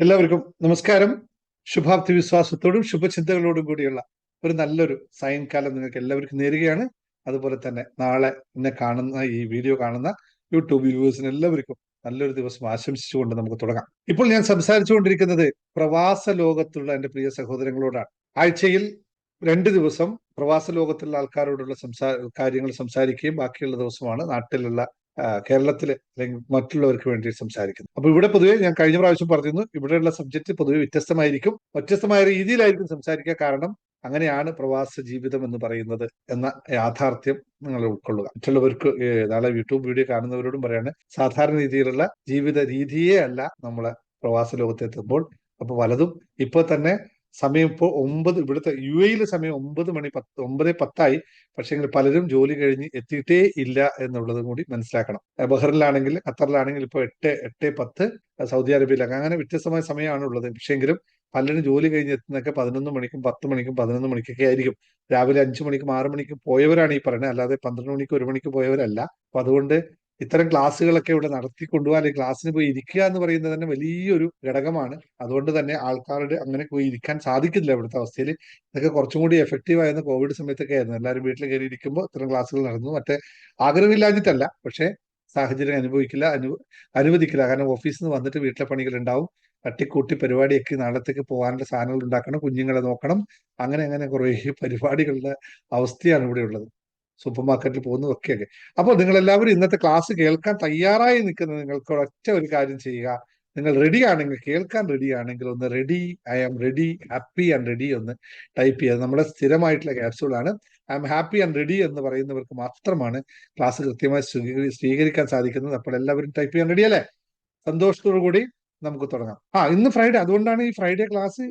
എല്ലാവർക്കും നമസ്കാരം. ശുഭാപ്തി വിശ്വാസത്തോടും ശുഭചിന്തകളോടും കൂടിയുള്ള ഒരു നല്ലൊരു സായങ്കാലം നിങ്ങൾക്ക് എല്ലാവർക്കും നേരുകയാണ്. അതുപോലെ തന്നെ നാളെ എന്നെ കാണുന്ന ഈ വീഡിയോ കാണുന്ന യൂട്യൂബ് വ്യൂവേഴ്സിന് എല്ലാവർക്കും നല്ലൊരു ദിവസം ആശംസിച്ചുകൊണ്ട് നമുക്ക് തുടങ്ങാം. ഇപ്പോൾ ഞാൻ സംസാരിച്ചുകൊണ്ടിരിക്കുന്നത് പ്രവാസ ലോകത്തുള്ള എൻ്റെ പ്രിയ സഹോദരങ്ങളോടാണ്. ആഴ്ചയിൽ 2 ദിവസം പ്രവാസ ലോകത്തുള്ള ആൾക്കാരോടുള്ള കാര്യങ്ങൾ സംസാരിക്കുകയും ബാക്കിയുള്ള ദിവസമാണ് നാട്ടിലുള്ള കേരളത്തിലെ അല്ലെങ്കിൽ മറ്റുള്ളവർക്ക് വേണ്ടി സംസാരിക്കുന്നത്. അപ്പൊ ഇവിടെ പൊതുവെ ഞാൻ കഴിഞ്ഞ പ്രാവശ്യം പറഞ്ഞിരുന്നു, ഇവിടെയുള്ള സബ്ജക്ട് പൊതുവെ വ്യത്യസ്തമായിരിക്കും, വ്യത്യസ്തമായ രീതിയിലായിരിക്കും സംസാരിക്കുക. കാരണം അങ്ങനെയാണ് പ്രവാസ ജീവിതം എന്ന് പറയുന്നത് എന്ന യാഥാർത്ഥ്യം നിങ്ങൾ ഉൾക്കൊള്ളുക. മറ്റുള്ളവർക്ക് നാളെ യൂട്യൂബ് വീഡിയോ കാണുന്നവരോടും പറയാണ്, സാധാരണ രീതിയിലുള്ള ജീവിത രീതിയേ അല്ല നമ്മളെ പ്രവാസ ലോകത്തെത്തുമ്പോൾ. അപ്പൊ പലതും ഇപ്പൊ തന്നെ സമയം ഇപ്പോൾ 9, ഇവിടുത്തെ UAE സമയം 9:10 പക്ഷേ പലരും ജോലി കഴിഞ്ഞ് എത്തിയിട്ടേ ഇല്ല എന്നുള്ളതും കൂടി മനസ്സിലാക്കണം. ബഹ്റിനിലാണെങ്കിൽ, ഖത്തറിലാണെങ്കിൽ ഇപ്പോൾ 8:10, സൗദി അറേബ്യയിലൊക്കെ അങ്ങനെ വ്യത്യസ്തമായ സമയമാണ് ഉള്ളത്. പക്ഷേങ്കിലും പലരും ജോലി കഴിഞ്ഞ് എത്തുന്നതൊക്കെ 11 മണിക്കും 10 മണിക്കും 11 മണിക്കൊക്കെ ആയിരിക്കും. രാവിലെ 5 മണിക്കും 6 മണിക്കും പോയവരാണ് ഈ പറയുന്നത്, അല്ലാതെ 12 മണിക്കും 1 മണിക്ക് പോയവരല്ല. അപ്പൊ അതുകൊണ്ട് ഇത്തരം ക്ലാസ്സുകളൊക്കെ ഇവിടെ നടത്തിക്കൊണ്ടുപോകാൻ, അല്ലെങ്കിൽ ക്ലാസ്സിന് പോയി ഇരിക്കുക എന്ന് പറയുന്നത് തന്നെ വലിയൊരു ഘടകമാണ്. അതുകൊണ്ട് തന്നെ ആൾക്കാരുടെ അങ്ങനെ പോയി ഇരിക്കാൻ സാധിക്കില്ല ഇവിടുത്തെ അവസ്ഥയിൽ. ഇതൊക്കെ കുറച്ചും കൂടി എഫക്റ്റീവ് ആയിരുന്ന കോവിഡ് സമയത്തൊക്കെ ആയിരുന്നു. എല്ലാവരും വീട്ടിൽ കയറി ഇരിക്കുമ്പോൾ ഇത്തരം ക്ലാസ്സുകൾ നടന്നു. മറ്റേ ആഗ്രഹമില്ലാഞ്ഞിട്ടല്ല, പക്ഷേ സാഹചര്യം അനുവദിക്കില്ല. കാരണം ഓഫീസിൽ നിന്ന് വന്നിട്ട് വീട്ടിലെ പണികൾ ഉണ്ടാവും, തട്ടിക്കൂട്ടി പരിപാടിയൊക്കെ നാളത്തേക്ക് പോകാനുള്ള സാധനങ്ങൾ ഉണ്ടാക്കണം, കുഞ്ഞുങ്ങളെ നോക്കണം, അങ്ങനെ അങ്ങനെ കുറേ പരിപാടികളുടെ അവസ്ഥയാണ് ഇവിടെ ഉള്ളത്. സൂപ്പർ മാർക്കറ്റിൽ പോകുന്നതൊക്കെയൊക്കെ. അപ്പോൾ നിങ്ങൾ എല്ലാവരും ഇന്നത്തെ ക്ലാസ് കേൾക്കാൻ തയ്യാറായി നിൽക്കുന്നത്, നിങ്ങൾക്ക് ഒറ്റ ഒരു കാര്യം ചെയ്യുക. നിങ്ങൾ റെഡി ആണെങ്കിൽ, കേൾക്കാൻ റെഡി ആണെങ്കിൽ ഒന്ന് ready, I am ready, happy and ready ഒന്ന് ടൈപ്പ് ചെയ്യുക. നമ്മുടെ സ്ഥിരമായിട്ടുള്ള ക്യാപ്സ്യൂളാണ്. I am happy and ready എന്ന് പറയുന്നവർക്ക് മാത്രമാണ് ക്ലാസ് കൃത്യമായി സ്വീകരിക്കാൻ സാധിക്കുന്നത്. അപ്പോൾ എല്ലാവരും ടൈപ്പ് ചെയ്യാൻ റെഡി അല്ലേ? സന്തോഷത്തോടു കൂടി നമുക്ക് തുടങ്ങാം. ഇന്ന് ഫ്രൈഡേ, അതുകൊണ്ടാണ് ഈ ഫ്രൈഡേ ക്ലാസ്.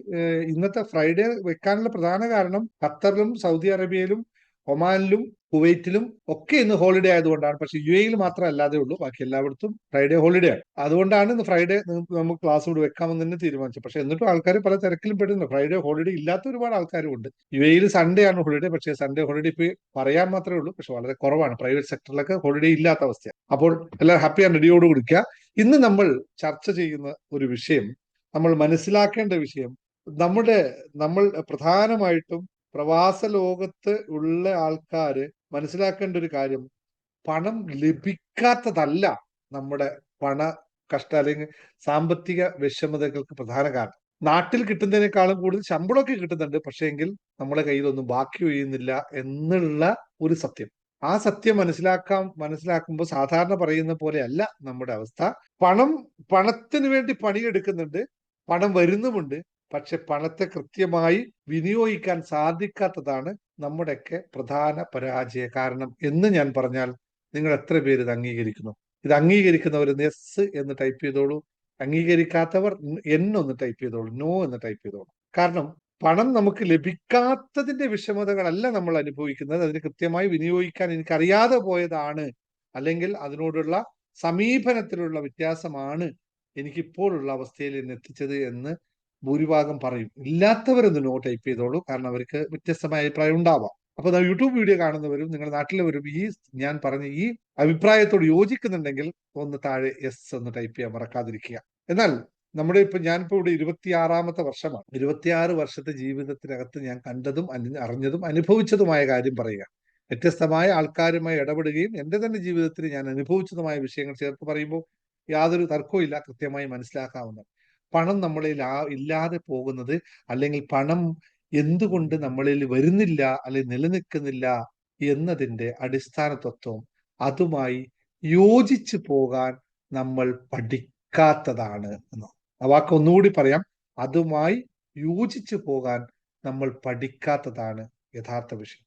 ഇന്നത്തെ ഫ്രൈഡേ വെക്കാനുള്ള പ്രധാന കാരണം ഖത്തറിലും സൗദി അറേബ്യയിലും ഒമാനിലും കുവൈറ്റിലും ഒക്കെ ഇന്ന് ഹോളിഡേ ആയതുകൊണ്ടാണ്. പക്ഷെ UAE മാത്രം അല്ലാതെ ഉള്ളൂ, ബാക്കി എല്ലായിടത്തും ഫ്രൈഡേ ഹോളിഡേ ആണ്. അതുകൊണ്ടാണ് ഇന്ന് ഫ്രൈഡേ നമുക്ക് ക്ലാസ് കൂടി വെക്കാമെന്ന് തന്നെ തീരുമാനിച്ചത്. പക്ഷെ എന്നിട്ടും ആൾക്കാർ പല തിരക്കിലും പെടുന്നു. ഫ്രൈഡേ ഹോളിഡേ ഇല്ലാത്ത ഒരുപാട് ആൾക്കാരും ഉണ്ട്. UAE സൺഡേ ആണ് ഹോളിഡേ. പക്ഷേ സൺഡേ ഹോളിഡേ ഇപ്പൊ പറയാൻ മാത്രമേ ഉള്ളൂ, പക്ഷെ വളരെ കുറവാണ്. പ്രൈവറ്റ് സെക്ടറിലൊക്കെ ഹോളിഡേ ഇല്ലാത്ത അവസ്ഥയാണ്. അപ്പോൾ എല്ലാവരും ഹാപ്പി ആൻഡ് റെഡിയോട് കൊടുക്കുക. ഇന്ന് നമ്മൾ ചർച്ച ചെയ്യുന്ന ഒരു വിഷയം, നമ്മൾ മനസ്സിലാക്കേണ്ട വിഷയം, നമ്മൾ പ്രധാനമായിട്ടും പ്രവാസ ലോകത്ത് ഉള്ള ആൾക്കാര് മനസ്സിലാക്കേണ്ട ഒരു കാര്യം, പണം ലഭിക്കാത്തതല്ല നമ്മുടെ പണ അല്ലെങ്കിൽ സാമ്പത്തിക വിഷമതകൾക്ക് പ്രധാന കാരണം. നാട്ടിൽ കിട്ടുന്നതിനേക്കാളും കൂടുതൽ ശമ്പളമൊക്കെ കിട്ടുന്നുണ്ട്, പക്ഷേ എങ്കിൽ നമ്മുടെ കയ്യിലൊന്നും ബാക്കി ഒഴിയുന്നില്ല എന്നുള്ള ഒരു സത്യം. ആ സത്യം മനസ്സിലാക്കുമ്പോൾ സാധാരണ പറയുന്ന പോലെയല്ല നമ്മുടെ അവസ്ഥ. പണത്തിന് വേണ്ടി പണിയെടുക്കുന്നുണ്ട്, പണം വരുന്നുമുണ്ട്, പക്ഷെ പണത്തെ കൃത്യമായി വിനിയോഗിക്കാൻ സാധിക്കാത്തതാണ് നമ്മുടെയൊക്കെ പ്രധാന പരാജയ കാരണം എന്ന് ഞാൻ പറഞ്ഞാൽ നിങ്ങൾ എത്ര പേര് ഇത് അംഗീകരിക്കുന്നു? ഇത് അംഗീകരിക്കുന്നവർ യെസ് എന്ന് ടൈപ്പ് ചെയ്തോളൂ, അംഗീകരിക്കാത്തവർ ഒന്ന് ടൈപ്പ് ചെയ്തോളൂ, നോ എന്ന് ടൈപ്പ് ചെയ്തോളൂ. കാരണം പണം നമുക്ക് ലഭിക്കാത്തതിന്റെ വിഷമതകളല്ല നമ്മൾ അനുഭവിക്കുന്നത്, അതിന് കൃത്യമായി വിനിയോഗിക്കാൻ എനിക്കറിയാതെ പോയതാണ്, അല്ലെങ്കിൽ അതിനോടുള്ള സമീപനത്തിലുള്ള വ്യത്യാസമാണ് എനിക്കിപ്പോഴുള്ള അവസ്ഥയിൽ എന്നെ എത്തിച്ചത് എന്ന് ഭൂരിഭാഗം പറയും. ഇല്ലാത്തവരൊന്ന് നോ ടൈപ്പ് ചെയ്തോളൂ, കാരണം അവർക്ക് വ്യത്യസ്തമായ അഭിപ്രായം ഉണ്ടാവാം. അപ്പൊ യൂട്യൂബ് വീഡിയോ കാണുന്നവരും നിങ്ങളുടെ നാട്ടിലുള്ളവരും ഞാൻ പറഞ്ഞ ഈ അഭിപ്രായത്തോട് യോജിക്കുന്നുണ്ടെങ്കിൽ ഒന്ന് താഴെ യെസ് എന്ന് ടൈപ്പ് ചെയ്യാൻ മറക്കാതിരിക്കുക. എന്നാൽ ഞാനിപ്പോ ഇവിടെ 26ാമത്തെ വർഷമാണ്. 26 വർഷത്തെ ജീവിതത്തിനകത്ത് ഞാൻ കണ്ടതും അറിഞ്ഞതും അനുഭവിച്ചതുമായ കാര്യം പറയുക. വ്യത്യസ്തമായ ആൾക്കാരുമായി ഇടപെടുകയും എൻ്റെ തന്നെ ജീവിതത്തിൽ ഞാൻ അനുഭവിച്ചതുമായ വിഷയങ്ങൾ ചേർത്ത് പറയുമ്പോൾ യാതൊരു തർക്കവും ഇല്ല, കൃത്യമായി മനസ്സിലാക്കാവുന്ന. പണം നമ്മളിൽ ഇല്ലാതെ പോകുന്നത്, അല്ലെങ്കിൽ പണം എന്തുകൊണ്ട് നമ്മളിൽ വരുന്നില്ല അല്ലെങ്കിൽ നിലനിൽക്കുന്നില്ല എന്നതിൻ്റെ അടിസ്ഥാന തത്വം, അതുമായി യോജിച്ചു പോകാൻ നമ്മൾ പഠിക്കാത്തതാണ് എന്ന്. ആ വാക്ക് ഒന്നുകൂടി പറയാം, അതുമായി യോജിച്ചു പോകാൻ നമ്മൾ പഠിക്കാത്തതാണ് യഥാർത്ഥ വിഷയം.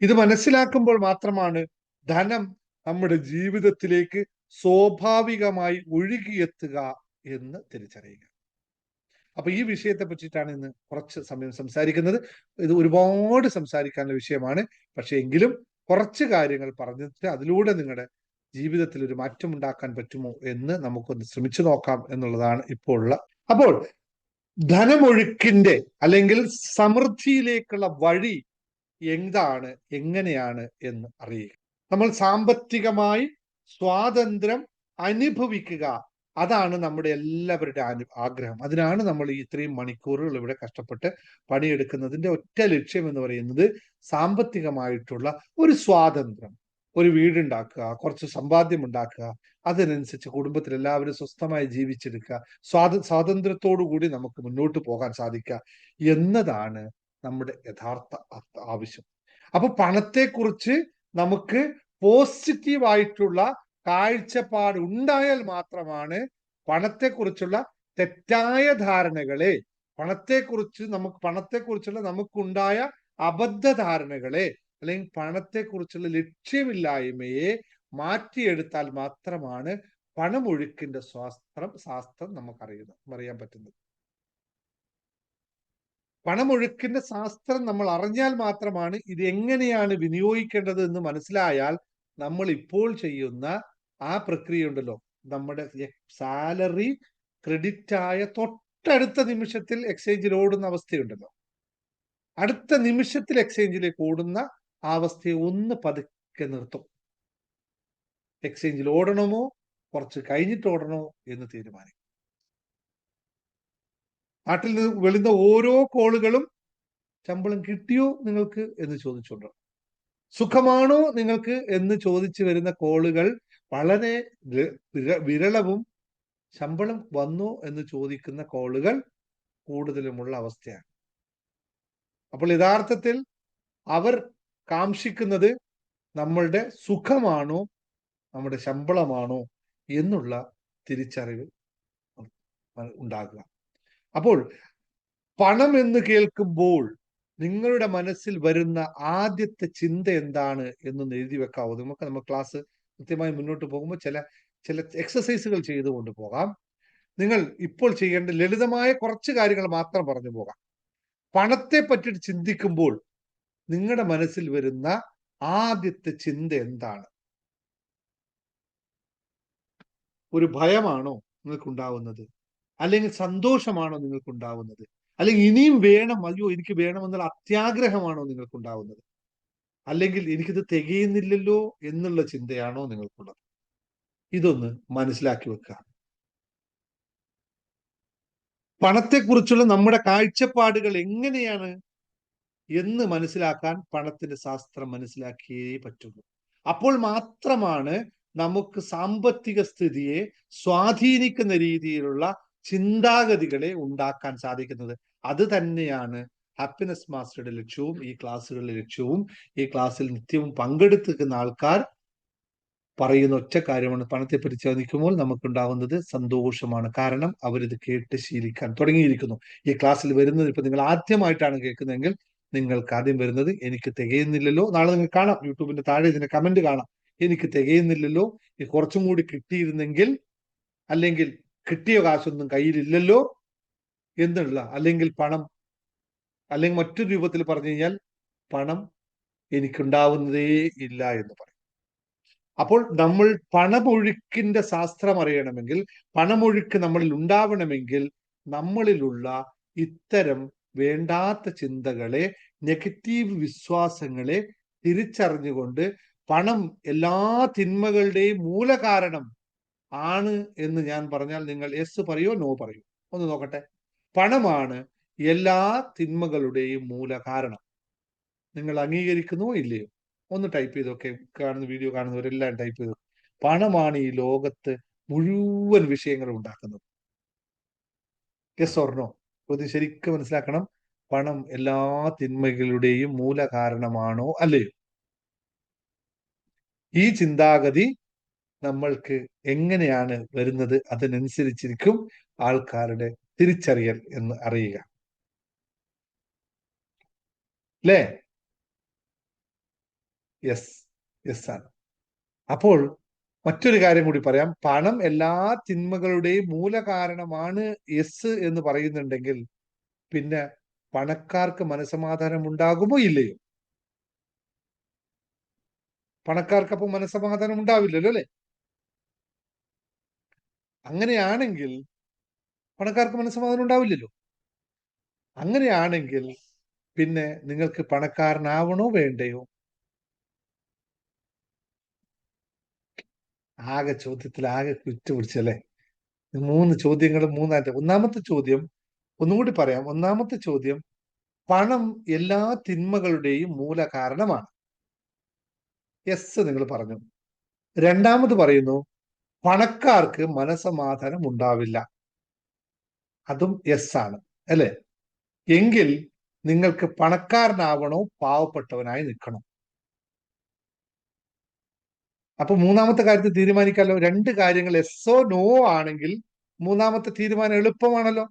ഇത് മനസ്സിലാക്കുമ്പോൾ മാത്രമാണ് ധനം നമ്മുടെ ജീവിതത്തിലേക്ക് സ്വാഭാവികമായി ഒഴുകിയെത്തുക എന്ന് തിരിച്ചറിയുക. അപ്പൊ ഈ വിഷയത്തെ പറ്റിയിട്ടാണ് ഇന്ന് കുറച്ച് സമയം സംസാരിക്കുന്നത്. ഇത് ഒരുപാട് സംസാരിക്കാനുള്ള വിഷയമാണ്, പക്ഷെ എങ്കിലും കുറച്ച് കാര്യങ്ങൾ പറഞ്ഞിട്ട് അതിലൂടെ നിങ്ങളുടെ ജീവിതത്തിൽ ഒരു മാറ്റം ഉണ്ടാക്കാൻ പറ്റുമോ എന്ന് നമുക്കൊന്ന് ശ്രമിച്ചു നോക്കാം എന്നുള്ളതാണ് ഇപ്പോൾ ഉള്ള. അപ്പോൾ ധനമൊഴുക്കിന്റെ അല്ലെങ്കിൽ സമൃദ്ധിയിലേക്കുള്ള വഴി എന്താണ്, എങ്ങനെയാണ് എന്ന് അറിയുക. നമ്മൾ സാമ്പത്തികമായി സ്വാതന്ത്ര്യം അനുഭവിക്കുക, അതാണ് നമ്മുടെ എല്ലാവരുടെ ആഗ്രഹം. അതിനാണ് നമ്മൾ ഈ ഇത്രയും മണിക്കൂറുകൾ ഇവിടെ കഷ്ടപ്പെട്ട് പണിയെടുക്കുന്നതിന്റെ ഒറ്റ ലക്ഷ്യം എന്ന് പറയുന്നത് സാമ്പത്തികമായിട്ടുള്ള ഒരു സ്വാതന്ത്ര്യം. ഒരു വീടുണ്ടാക്കുക, കുറച്ച് സമ്പാദ്യം ഉണ്ടാക്കുക, അതിനനുസരിച്ച് കുടുംബത്തിൽ എല്ലാവരും സ്വസ്ഥമായി ജീവിച്ചെടുക്കുക, സ്വാതന്ത്ര്യത്തോടു കൂടി നമുക്ക് മുന്നോട്ട് പോകാൻ സാധിക്കുക എന്നതാണ് നമ്മുടെ യഥാർത്ഥ ആവശ്യം. അപ്പൊ പണത്തെക്കുറിച്ച് നമുക്ക് പോസിറ്റീവായിട്ടുള്ള കാഴ്ചപ്പാട് ഉണ്ടായാൽ മാത്രമാണ് പണത്തെക്കുറിച്ചുള്ള തെറ്റായ ധാരണകളെ, പണത്തെക്കുറിച്ചുള്ള നമുക്കുണ്ടായ അബദ്ധ ധാരണകളെ, അല്ലെങ്കിൽ പണത്തെക്കുറിച്ചുള്ള ലക്ഷ്യമില്ലായ്മയെ മാറ്റിയെടുത്താൽ മാത്രമാണ് പണമൊഴുക്കിന്റെ ശാസ്ത്രം അറിയാൻ പറ്റുന്നത്. പണമൊഴുക്കിന്റെ ശാസ്ത്രം നമ്മൾ അറിഞ്ഞാൽ മാത്രമാണ് ഇത് എങ്ങനെയാണ് വിനിയോഗിക്കേണ്ടത് എന്ന് മനസ്സിലായാൽ നമ്മൾ ഇപ്പോൾ ചെയ്യുന്ന ആ പ്രക്രിയ ഉണ്ടല്ലോ, നമ്മുടെ സാലറി ക്രെഡിറ്റ് ആയ തൊട്ടടുത്ത നിമിഷത്തിൽ എക്സ്ചേഞ്ചിൽ ഓടുന്ന അവസ്ഥയുണ്ടല്ലോ, അടുത്ത നിമിഷത്തിൽ എക്സ്ചേഞ്ചിലേക്ക് ഓടുന്ന ആ അവസ്ഥയെ ഒന്ന് പതുക്കെ നിർത്തും. എക്സ്ചേഞ്ചിൽ ഓടണമോ കുറച്ച് കഴിഞ്ഞിട്ട് ഓടണമോ എന്ന് തീരുമാനിക്കും. നാട്ടിൽ നിന്ന് വെളുന്ന ഓരോ കോളുകളും ശമ്പളം കിട്ടിയോ നിങ്ങൾക്ക് എന്ന് ചോദിച്ചുകൊണ്ട്, സുഖമാണോ നിങ്ങൾക്ക് എന്ന് ചോദിച്ചു വരുന്ന കോളുകൾ വളരെ വിരളവും ശമ്പളം വന്നോ എന്ന് ചോദിക്കുന്ന കോളുകൾ കൂടുതലുമുള്ള അവസ്ഥയാണ്. അപ്പോൾ യഥാർത്ഥത്തിൽ അവർ കാംക്ഷിക്കുന്നത് നമ്മളുടെ സുഖമാണോ നമ്മുടെ ശമ്പളമാണോ എന്നുള്ള തിരിച്ചറിവ് ഉണ്ടാകുക. അപ്പോൾ പണം എന്ന് കേൾക്കുമ്പോൾ നിങ്ങളുടെ മനസ്സിൽ വരുന്ന ആദ്യത്തെ ചിന്ത എന്താണ് എന്നൊന്ന് എഴുതി വെക്കാവോ? നമ്മൾ ക്ലാസ് കൃത്യമായി മുന്നോട്ട് പോകുമ്പോൾ ചില എക്സസൈസുകൾ ചെയ്തുകൊണ്ട് പോകാം. നിങ്ങൾ ഇപ്പോൾ ചെയ്യേണ്ട ലളിതമായ കുറച്ച് കാര്യങ്ങൾ മാത്രം പറഞ്ഞു പോകാം. പണത്തെ പറ്റി ചിന്തിക്കുമ്പോൾ നിങ്ങളുടെ മനസ്സിൽ വരുന്ന ആദ്യത്തെ ചിന്ത എന്താണ്? ഒരു ഭയമാണോ നിങ്ങൾക്കുണ്ടാവുന്നത്? അല്ലെങ്കിൽ സന്തോഷമാണോ നിങ്ങൾക്കുണ്ടാവുന്നത്? അല്ലെങ്കിൽ ഇനിയും വേണം, അയ്യോ എനിക്ക് വേണമെന്നുള്ള അത്യാഗ്രഹമാണോ നിങ്ങൾക്കുണ്ടാവുന്നത്? അല്ലെങ്കിൽ എനിക്കിത് തികയുന്നില്ലല്ലോ എന്നുള്ള ചിന്തയാണോ നിങ്ങൾക്കുള്ളത്? ഇതൊന്ന് മനസ്സിലാക്കി വെക്കുക. പണത്തെക്കുറിച്ചുള്ള നമ്മുടെ കാഴ്ചപ്പാടുകൾ എങ്ങനെയാണ് എന്ന് മനസ്സിലാക്കാൻ പണത്തിന്റെ ശാസ്ത്രം മനസ്സിലാക്കിയേ പറ്റുള്ളൂ. അപ്പോൾ മാത്രമാണ് നമുക്ക് സാമ്പത്തിക സ്ഥിതിയെ സ്വാധീനിക്കുന്ന രീതിയിലുള്ള ചിന്താഗതികളെ ഉണ്ടാക്കാൻ സാധിക്കുന്നത്. അത് തന്നെയാണ് ഹാപ്പിനെസ് മാസ്റ്ററുടെ ലക്ഷ്യവും ഈ ക്ലാസ്സുകളുടെ ലക്ഷ്യവും. ഈ ക്ലാസ്സിൽ നിത്യവും പങ്കെടുക്കുന്ന ആൾക്കാർ പറയുന്ന ഒറ്റ കാര്യമാണ്, പണത്തെപ്പറ്റി ചോദിക്കുമ്പോൾ നമുക്കുണ്ടാവുന്നത് സന്തോഷമാണ്. കാരണം അവരിത് കേട്ട് ശീലിക്കാൻ തുടങ്ങിയിരിക്കുന്നു. ഈ ക്ലാസ്സിൽ വരുന്നത് ഇപ്പൊ നിങ്ങൾ ആദ്യമായിട്ടാണ് കേൾക്കുന്നതെങ്കിൽ നിങ്ങൾക്ക് ആദ്യം വരുന്നത് എനിക്ക് തികയുന്നില്ലല്ലോ. നാളെ നിങ്ങൾക്ക് കാണാം, യൂട്യൂബിന്റെ താഴെ ഇതിന്റെ കമന്റ് കാണാം, എനിക്ക് തികയുന്നില്ലല്ലോ, കുറച്ചും കൂടി കിട്ടിയിരുന്നെങ്കിൽ, അല്ലെങ്കിൽ കിട്ടിയ കാശൊന്നും കയ്യിലില്ലല്ലോ എന്നുള്ള, അല്ലെങ്കിൽ പണം, അല്ലെങ്കിൽ മറ്റൊരു രൂപത്തിൽ പറഞ്ഞു കഴിഞ്ഞാൽ പണം എനിക്കുണ്ടാവുന്നതേ ഇല്ല എന്ന് പറയും. അപ്പോൾ നമ്മൾ പണമൊഴുക്കിന്റെ ശാസ്ത്രം അറിയണമെങ്കിൽ, പണമൊഴുക്ക് നമ്മളിൽ ഉണ്ടാവണമെങ്കിൽ നമ്മളിലുള്ള ഇത്തരം വേണ്ടാത്ത ചിന്തകളെ, നെഗറ്റീവ് വിശ്വാസങ്ങളെ തിരിച്ചറിഞ്ഞുകൊണ്ട് പണം എല്ലാ തിന്മകളുടെയും മൂലകാരണം ആണ് എന്ന് ഞാൻ പറഞ്ഞാൽ നിങ്ങൾ യെസ് പറയോ നോ പറയോ? ഒന്ന് നോക്കട്ടെ. പണമാണ് എല്ലാ തിന്മകളുടെയും മൂലകാരണം. നിങ്ങൾ അംഗീകരിക്കുന്നുവോ ഇല്ലയോ? ഒന്ന് ടൈപ്പ് ചെയ്തൊക്കെ, വീഡിയോ കാണുന്നവരെല്ലാം ടൈപ്പ് ചെയ്തു. പണമാണ് ഈ ലോകത്ത് മുഴുവൻ വിഷയങ്ങളും ഉണ്ടാക്കുന്നത്. Yes or no? ഇത് ശരിക്കും മനസ്സിലാക്കണം. പണം എല്ലാ തിന്മകളുടെയും മൂലകാരണമാണോ അല്ലയോ? ഈ ചിന്താഗതി നമ്മൾക്ക് എങ്ങനെയാണ് വരുന്നത്? അതിനനുസരിച്ചിരിക്കും ആൾക്കാരുടെ തിരിച്ചറിയൽ എന്ന് അറിയുക, അല്ലേ? യെസ് ആണ്. അപ്പോൾ മറ്റൊരു കാര്യം കൂടി പറയാം. പണം എല്ലാ തിന്മകളുടെയും മൂലകാരണമാണ് യെസ് എന്ന് പറയുന്നുണ്ടെങ്കിൽ പിന്നെ പണക്കാർക്ക് മനസമാധാനം ഉണ്ടാകുമോ ഇല്ലയോ? പണക്കാർക്ക് അപ്പോൾ മനസമാധാനം ഉണ്ടാവില്ലല്ലോ, അല്ലെ? അങ്ങനെയാണെങ്കിൽ പണക്കാർക്ക് മനസമാധാനം ഉണ്ടാവില്ലല്ലോ. അങ്ങനെയാണെങ്കിൽ പിന്നെ നിങ്ങൾക്ക് പണക്കാരനാവണോ വേണ്ടയോ? ആകെ ചോദ്യത്തിൽ ആകെ കുറ്റ പിടിച്ചല്ലേ? മൂന്ന് ചോദ്യങ്ങൾ മൂന്നായിട്ട്. ഒന്നാമത്തെ ചോദ്യം ഒന്നുകൂടി പറയാം. ഒന്നാമത്തെ ചോദ്യം, പണം എല്ലാ തിന്മകളുടെയും മൂല കാരണമാണ്. യെസ്, നിങ്ങൾ പറഞ്ഞു. രണ്ടാമത് പറയുന്നു, പണക്കാർക്ക് മനസമാധാനം ഉണ്ടാവില്ല. അതും യെസ് ആണ്, അല്ലെ? എങ്കിൽ നിങ്ങൾക്ക് പണക്കാരനാവണോ പാവപ്പെട്ടവനായി നിൽക്കണം? അപ്പൊ മൂന്നാമത്തെ കാര്യത്തിൽ തീരുമാനിക്കാമല്ലോ. രണ്ട് കാര്യങ്ങൾ യെസ്സോ നോ ആണെങ്കിൽ മൂന്നാമത്തെ തീരുമാനം എളുപ്പമാണല്ലോ.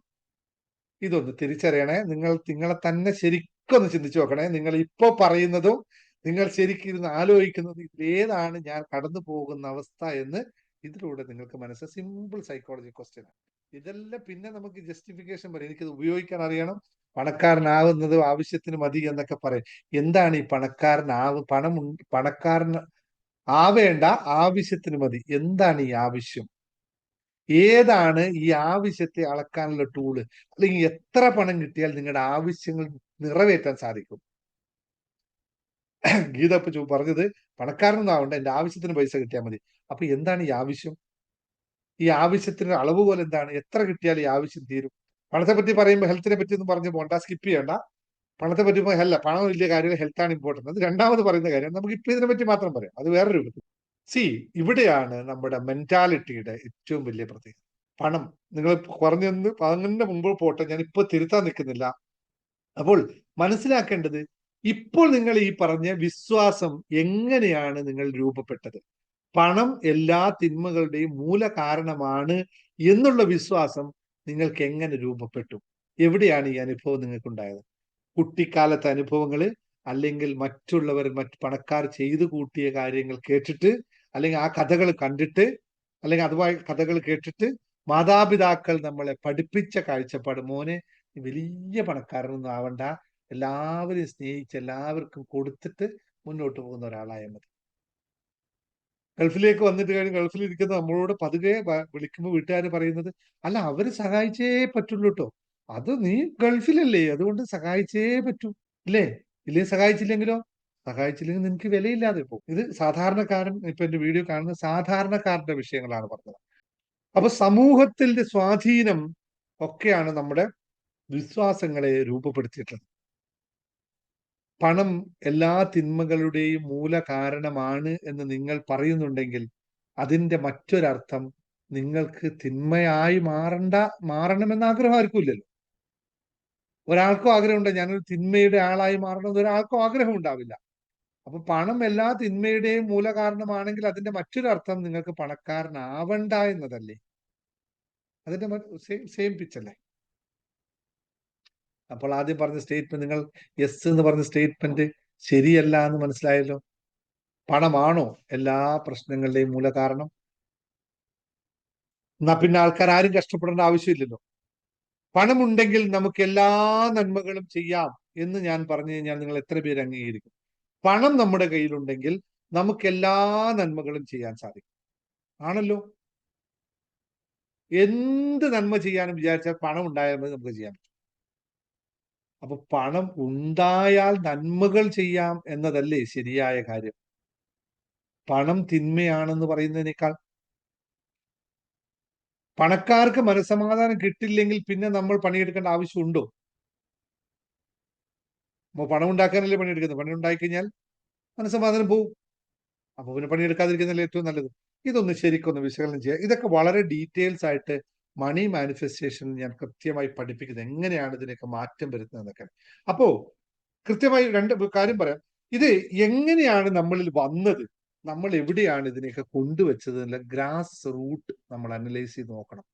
ഇതൊന്ന് തിരിച്ചറിയണേ. നിങ്ങളെ തന്നെ ശരിക്കൊന്ന് ചിന്തിച്ചു നോക്കണേ. നിങ്ങൾ ഇപ്പോ പറയുന്നതും നിങ്ങൾ ശരിക്കിരുന്ന് ആലോചിക്കുന്നതും ഇതിലേതാണ് ഞാൻ കടന്നു പോകുന്ന അവസ്ഥ എന്ന് ഇതിലൂടെ നിങ്ങൾക്ക് മനസ്സിൽ സിമ്പിൾ സൈക്കോളജി ക്വസ്റ്റ്യൻ ആണ്. ഇതെല്ലാം പിന്നെ നമുക്ക് ജസ്റ്റിഫിക്കേഷൻ പറയും. എനിക്കിത് ഉപയോഗിക്കാൻ അറിയണം, പണക്കാരനാവുന്നത് ആവശ്യത്തിന് മതി എന്നൊക്കെ പറയും. എന്താണ് ഈ പണക്കാരൻ ആവേണ്ട ആവശ്യത്തിന് മതി? എന്താണ് ഈ ആവശ്യം? ഏതാണ് ഈ ആവശ്യത്തെ അളക്കാനുള്ള ടൂള്? അല്ലെങ്കിൽ എത്ര പണം കിട്ടിയാൽ നിങ്ങളുടെ ആവശ്യങ്ങൾ നിറവേറ്റാൻ സാധിക്കും? ഗീത ഇപ്പൊ പറഞ്ഞത് പണക്കാരനൊന്നും ആവണ്ട, എന്റെ ആവശ്യത്തിന് പൈസ കിട്ടിയാൽ മതി. അപ്പൊ എന്താണ് ഈ ആവശ്യം? ഈ ആവശ്യത്തിന് അളവ് പോലെ എന്താണ്? എത്ര കിട്ടിയാൽ ഈ ആവശ്യം തീരും? പണത്തെ പറ്റി പറയുമ്പോൾ ഹെൽത്തിനെ പറ്റി ഒന്നും പറഞ്ഞു പോകണ്ട, സ്കിപ്പ് ചെയ്യണ്ട. പണത്തെ പറ്റി അല്ല, പണം വലിയ കാര്യമില്ല, ഹെൽത്താണ് ഇമ്പോർട്ടൻ്റ്. അത് രണ്ടാമത് പറയുന്ന കാര്യം. നമുക്ക് ഇപ്പൊ ഇതിനെ പറ്റി മാത്രം പറയാം, അത് വേറെ രൂപത്തിൽ. ഇവിടെയാണ് നമ്മുടെ മെന്റാലിറ്റിയുടെ ഏറ്റവും വലിയ പ്രത്യേകത. പണം, നിങ്ങൾ പറഞ്ഞെന്ന് പറഞ്ഞതിന്റെ മുമ്പ് പോട്ടെ, ഞാൻ ഇപ്പൊ തിരുത്താൻ നിൽക്കുന്നില്ല. അപ്പോൾ മനസ്സിലാക്കേണ്ടത്, ഇപ്പോൾ നിങ്ങൾ ഈ പറഞ്ഞ വിശ്വാസം എങ്ങനെയാണ് നിങ്ങൾ രൂപപ്പെട്ടത്? പണം എല്ലാ തിന്മകളുടെയും മൂല കാരണമാണ് എന്നുള്ള വിശ്വാസം നിങ്ങൾക്ക് എങ്ങനെ രൂപപ്പെട്ടു? എവിടെയാണ് ഈ അനുഭവം നിങ്ങൾക്കുണ്ടായത്? കുട്ടിക്കാലത്തെ അനുഭവങ്ങള്, അല്ലെങ്കിൽ മറ്റ് പണക്കാർ ചെയ്തു കൂട്ടിയ കാര്യങ്ങൾ കേട്ടിട്ട്, അല്ലെങ്കിൽ ആ കഥകൾ കണ്ടിട്ട്, അല്ലെങ്കിൽ അതുമായി കഥകൾ കേട്ടിട്ട് മാതാപിതാക്കൾ നമ്മളെ പഠിപ്പിച്ച കാഴ്ചപ്പാട്, മോനെ വലിയ പണക്കാരനൊന്നും ആവണ്ട, എല്ലാവരെയും സ്നേഹിച്ച് എല്ലാവർക്കും കൊടുത്തിട്ട് മുന്നോട്ട് പോകുന്ന ഒരാളായാൽ മതി. ഗൾഫിലേക്ക് വന്നിട്ട് കഴിഞ്ഞ് ഗൾഫിൽ ഇരിക്കുന്ന നമ്മളോട് പതുക്കെ വിളിക്കുമ്പോൾ വീട്ടുകാർ പറയുന്നത്, അല്ല അവര് സഹായിച്ചേ പറ്റുള്ളൂ കേട്ടോ, അത് നീ ഗൾഫിലല്ലേ, അതുകൊണ്ട് സഹായിച്ചേ പറ്റൂ, ഇല്ലേ? ഇല്ലേ? സഹായിച്ചില്ലെങ്കിലോ? സഹായിച്ചില്ലെങ്കിൽ നിനക്ക് വിലയില്ലാതെ പോകും. ഇത് സാധാരണക്കാരൻ, ഇപ്പൊ എന്റെ വീഡിയോ കാണുന്ന സാധാരണക്കാരന്റെ വിഷയങ്ങളാണ് പറഞ്ഞത്. അപ്പൊ സമൂഹത്തിന്റെ സ്വാധീനം ഒക്കെയാണ് നമ്മുടെ വിശ്വാസങ്ങളെ രൂപപ്പെടുത്തിയിട്ടുള്ളത്. പണം എല്ലാ തിന്മകളുടെയും മൂല കാരണമാണ് എന്ന് നിങ്ങൾ പറയുന്നുണ്ടെങ്കിൽ അതിന്റെ മറ്റൊരർത്ഥം നിങ്ങൾക്ക് തിന്മയായി മാറണമെന്ന് ആഗ്രഹം ആർക്കും ഇല്ലല്ലോ. ഒരാൾക്കും ആഗ്രഹമുണ്ട് ഞാനൊരു തിന്മയുടെ ആളായി മാറണമെന്ന് ഒരാൾക്കും ആഗ്രഹം ഉണ്ടാവില്ല. അപ്പൊ പണം എല്ലാ തിന്മയുടെയും മൂല കാരണമാണെങ്കിൽ അതിന്റെ മറ്റൊരർത്ഥം നിങ്ങൾക്ക് പണക്കാരനാവണ്ട എന്നതല്ലേ? അതിന്റെ സെയിം പിച്ചല്ലേ? അപ്പോൾ ആദ്യം പറഞ്ഞ സ്റ്റേറ്റ്മെന്റ്, നിങ്ങൾ യെസ് എന്ന് പറഞ്ഞ സ്റ്റേറ്റ്മെന്റ് ശരിയല്ല എന്ന് മനസ്സിലായല്ലോ. പണമാണോ എല്ലാ പ്രശ്നങ്ങളുടെയും മൂല കാരണം? എന്നാ പിന്നെ ആൾക്കാർ ആരും കഷ്ടപ്പെടേണ്ട ആവശ്യമില്ലല്ലോ. പണമുണ്ടെങ്കിൽ നമുക്ക് എല്ലാ നന്മകളും ചെയ്യാം എന്ന് ഞാൻ പറഞ്ഞു കഴിഞ്ഞാൽ നിങ്ങൾ എത്ര പേര് അംഗീകരിക്കും? പണം നമ്മുടെ കയ്യിലുണ്ടെങ്കിൽ നമുക്ക് എല്ലാ നന്മകളും ചെയ്യാൻ സാധിക്കും, ആണല്ലോ? എന്ത് നന്മ ചെയ്യാനും വിചാരിച്ചാൽ പണം ഉണ്ടായാൽ മതി, നമുക്ക് ചെയ്യാൻ പറ്റും. അപ്പൊ പണം ഉണ്ടായാൽ നന്മകൾ ചെയ്യാം എന്നതല്ലേ ശരിയായ കാര്യം? പണം തിന്മയാണെന്ന് പറയുന്നതിനേക്കാൾ, പണക്കാർക്ക് മനസ്സമാധാനം കിട്ടില്ലെങ്കിൽ പിന്നെ നമ്മൾ പണിയെടുക്കേണ്ട ആവശ്യമുണ്ടോ? പണം ഉണ്ടാക്കാനല്ലേ പണിയെടുക്കുന്നത്. പണി ഉണ്ടായി കഴിഞ്ഞാൽ മനസ്സമാധാനം പോവും. അപ്പൊ പിന്നെ പണിയെടുക്കാതിരിക്കുന്നതല്ലേ ഏറ്റവും നല്ലത്. ഇതൊന്ന് ശരിക്കൊന്ന് വിശകലനം ചെയ്യുക. ഇതൊക്കെ വളരെ ഡീറ്റെയിൽസ് ആയിട്ട് മണി മാനിഫെസ്റ്റേഷൻ ഞാൻ കൃത്യമായി പഠിപ്പിക്കുന്നത്, എങ്ങനെയാണ് ഇതിനൊക്കെ മാറ്റം വരുത്തുന്നതൊക്കെ. അപ്പോ കൃത്യമായി രണ്ട് കാര്യം പറയാം. ഇത് എങ്ങനെയാണ് നമ്മളിൽ വന്നത്, നമ്മൾ എവിടെയാണ് ഇതിനെയൊക്കെ കൊണ്ടുവച്ചത് എന്നുള്ള ഗ്രാസ് റൂട്ട് നമ്മൾ അനലൈസ് ചെയ്ത് നോക്കണം.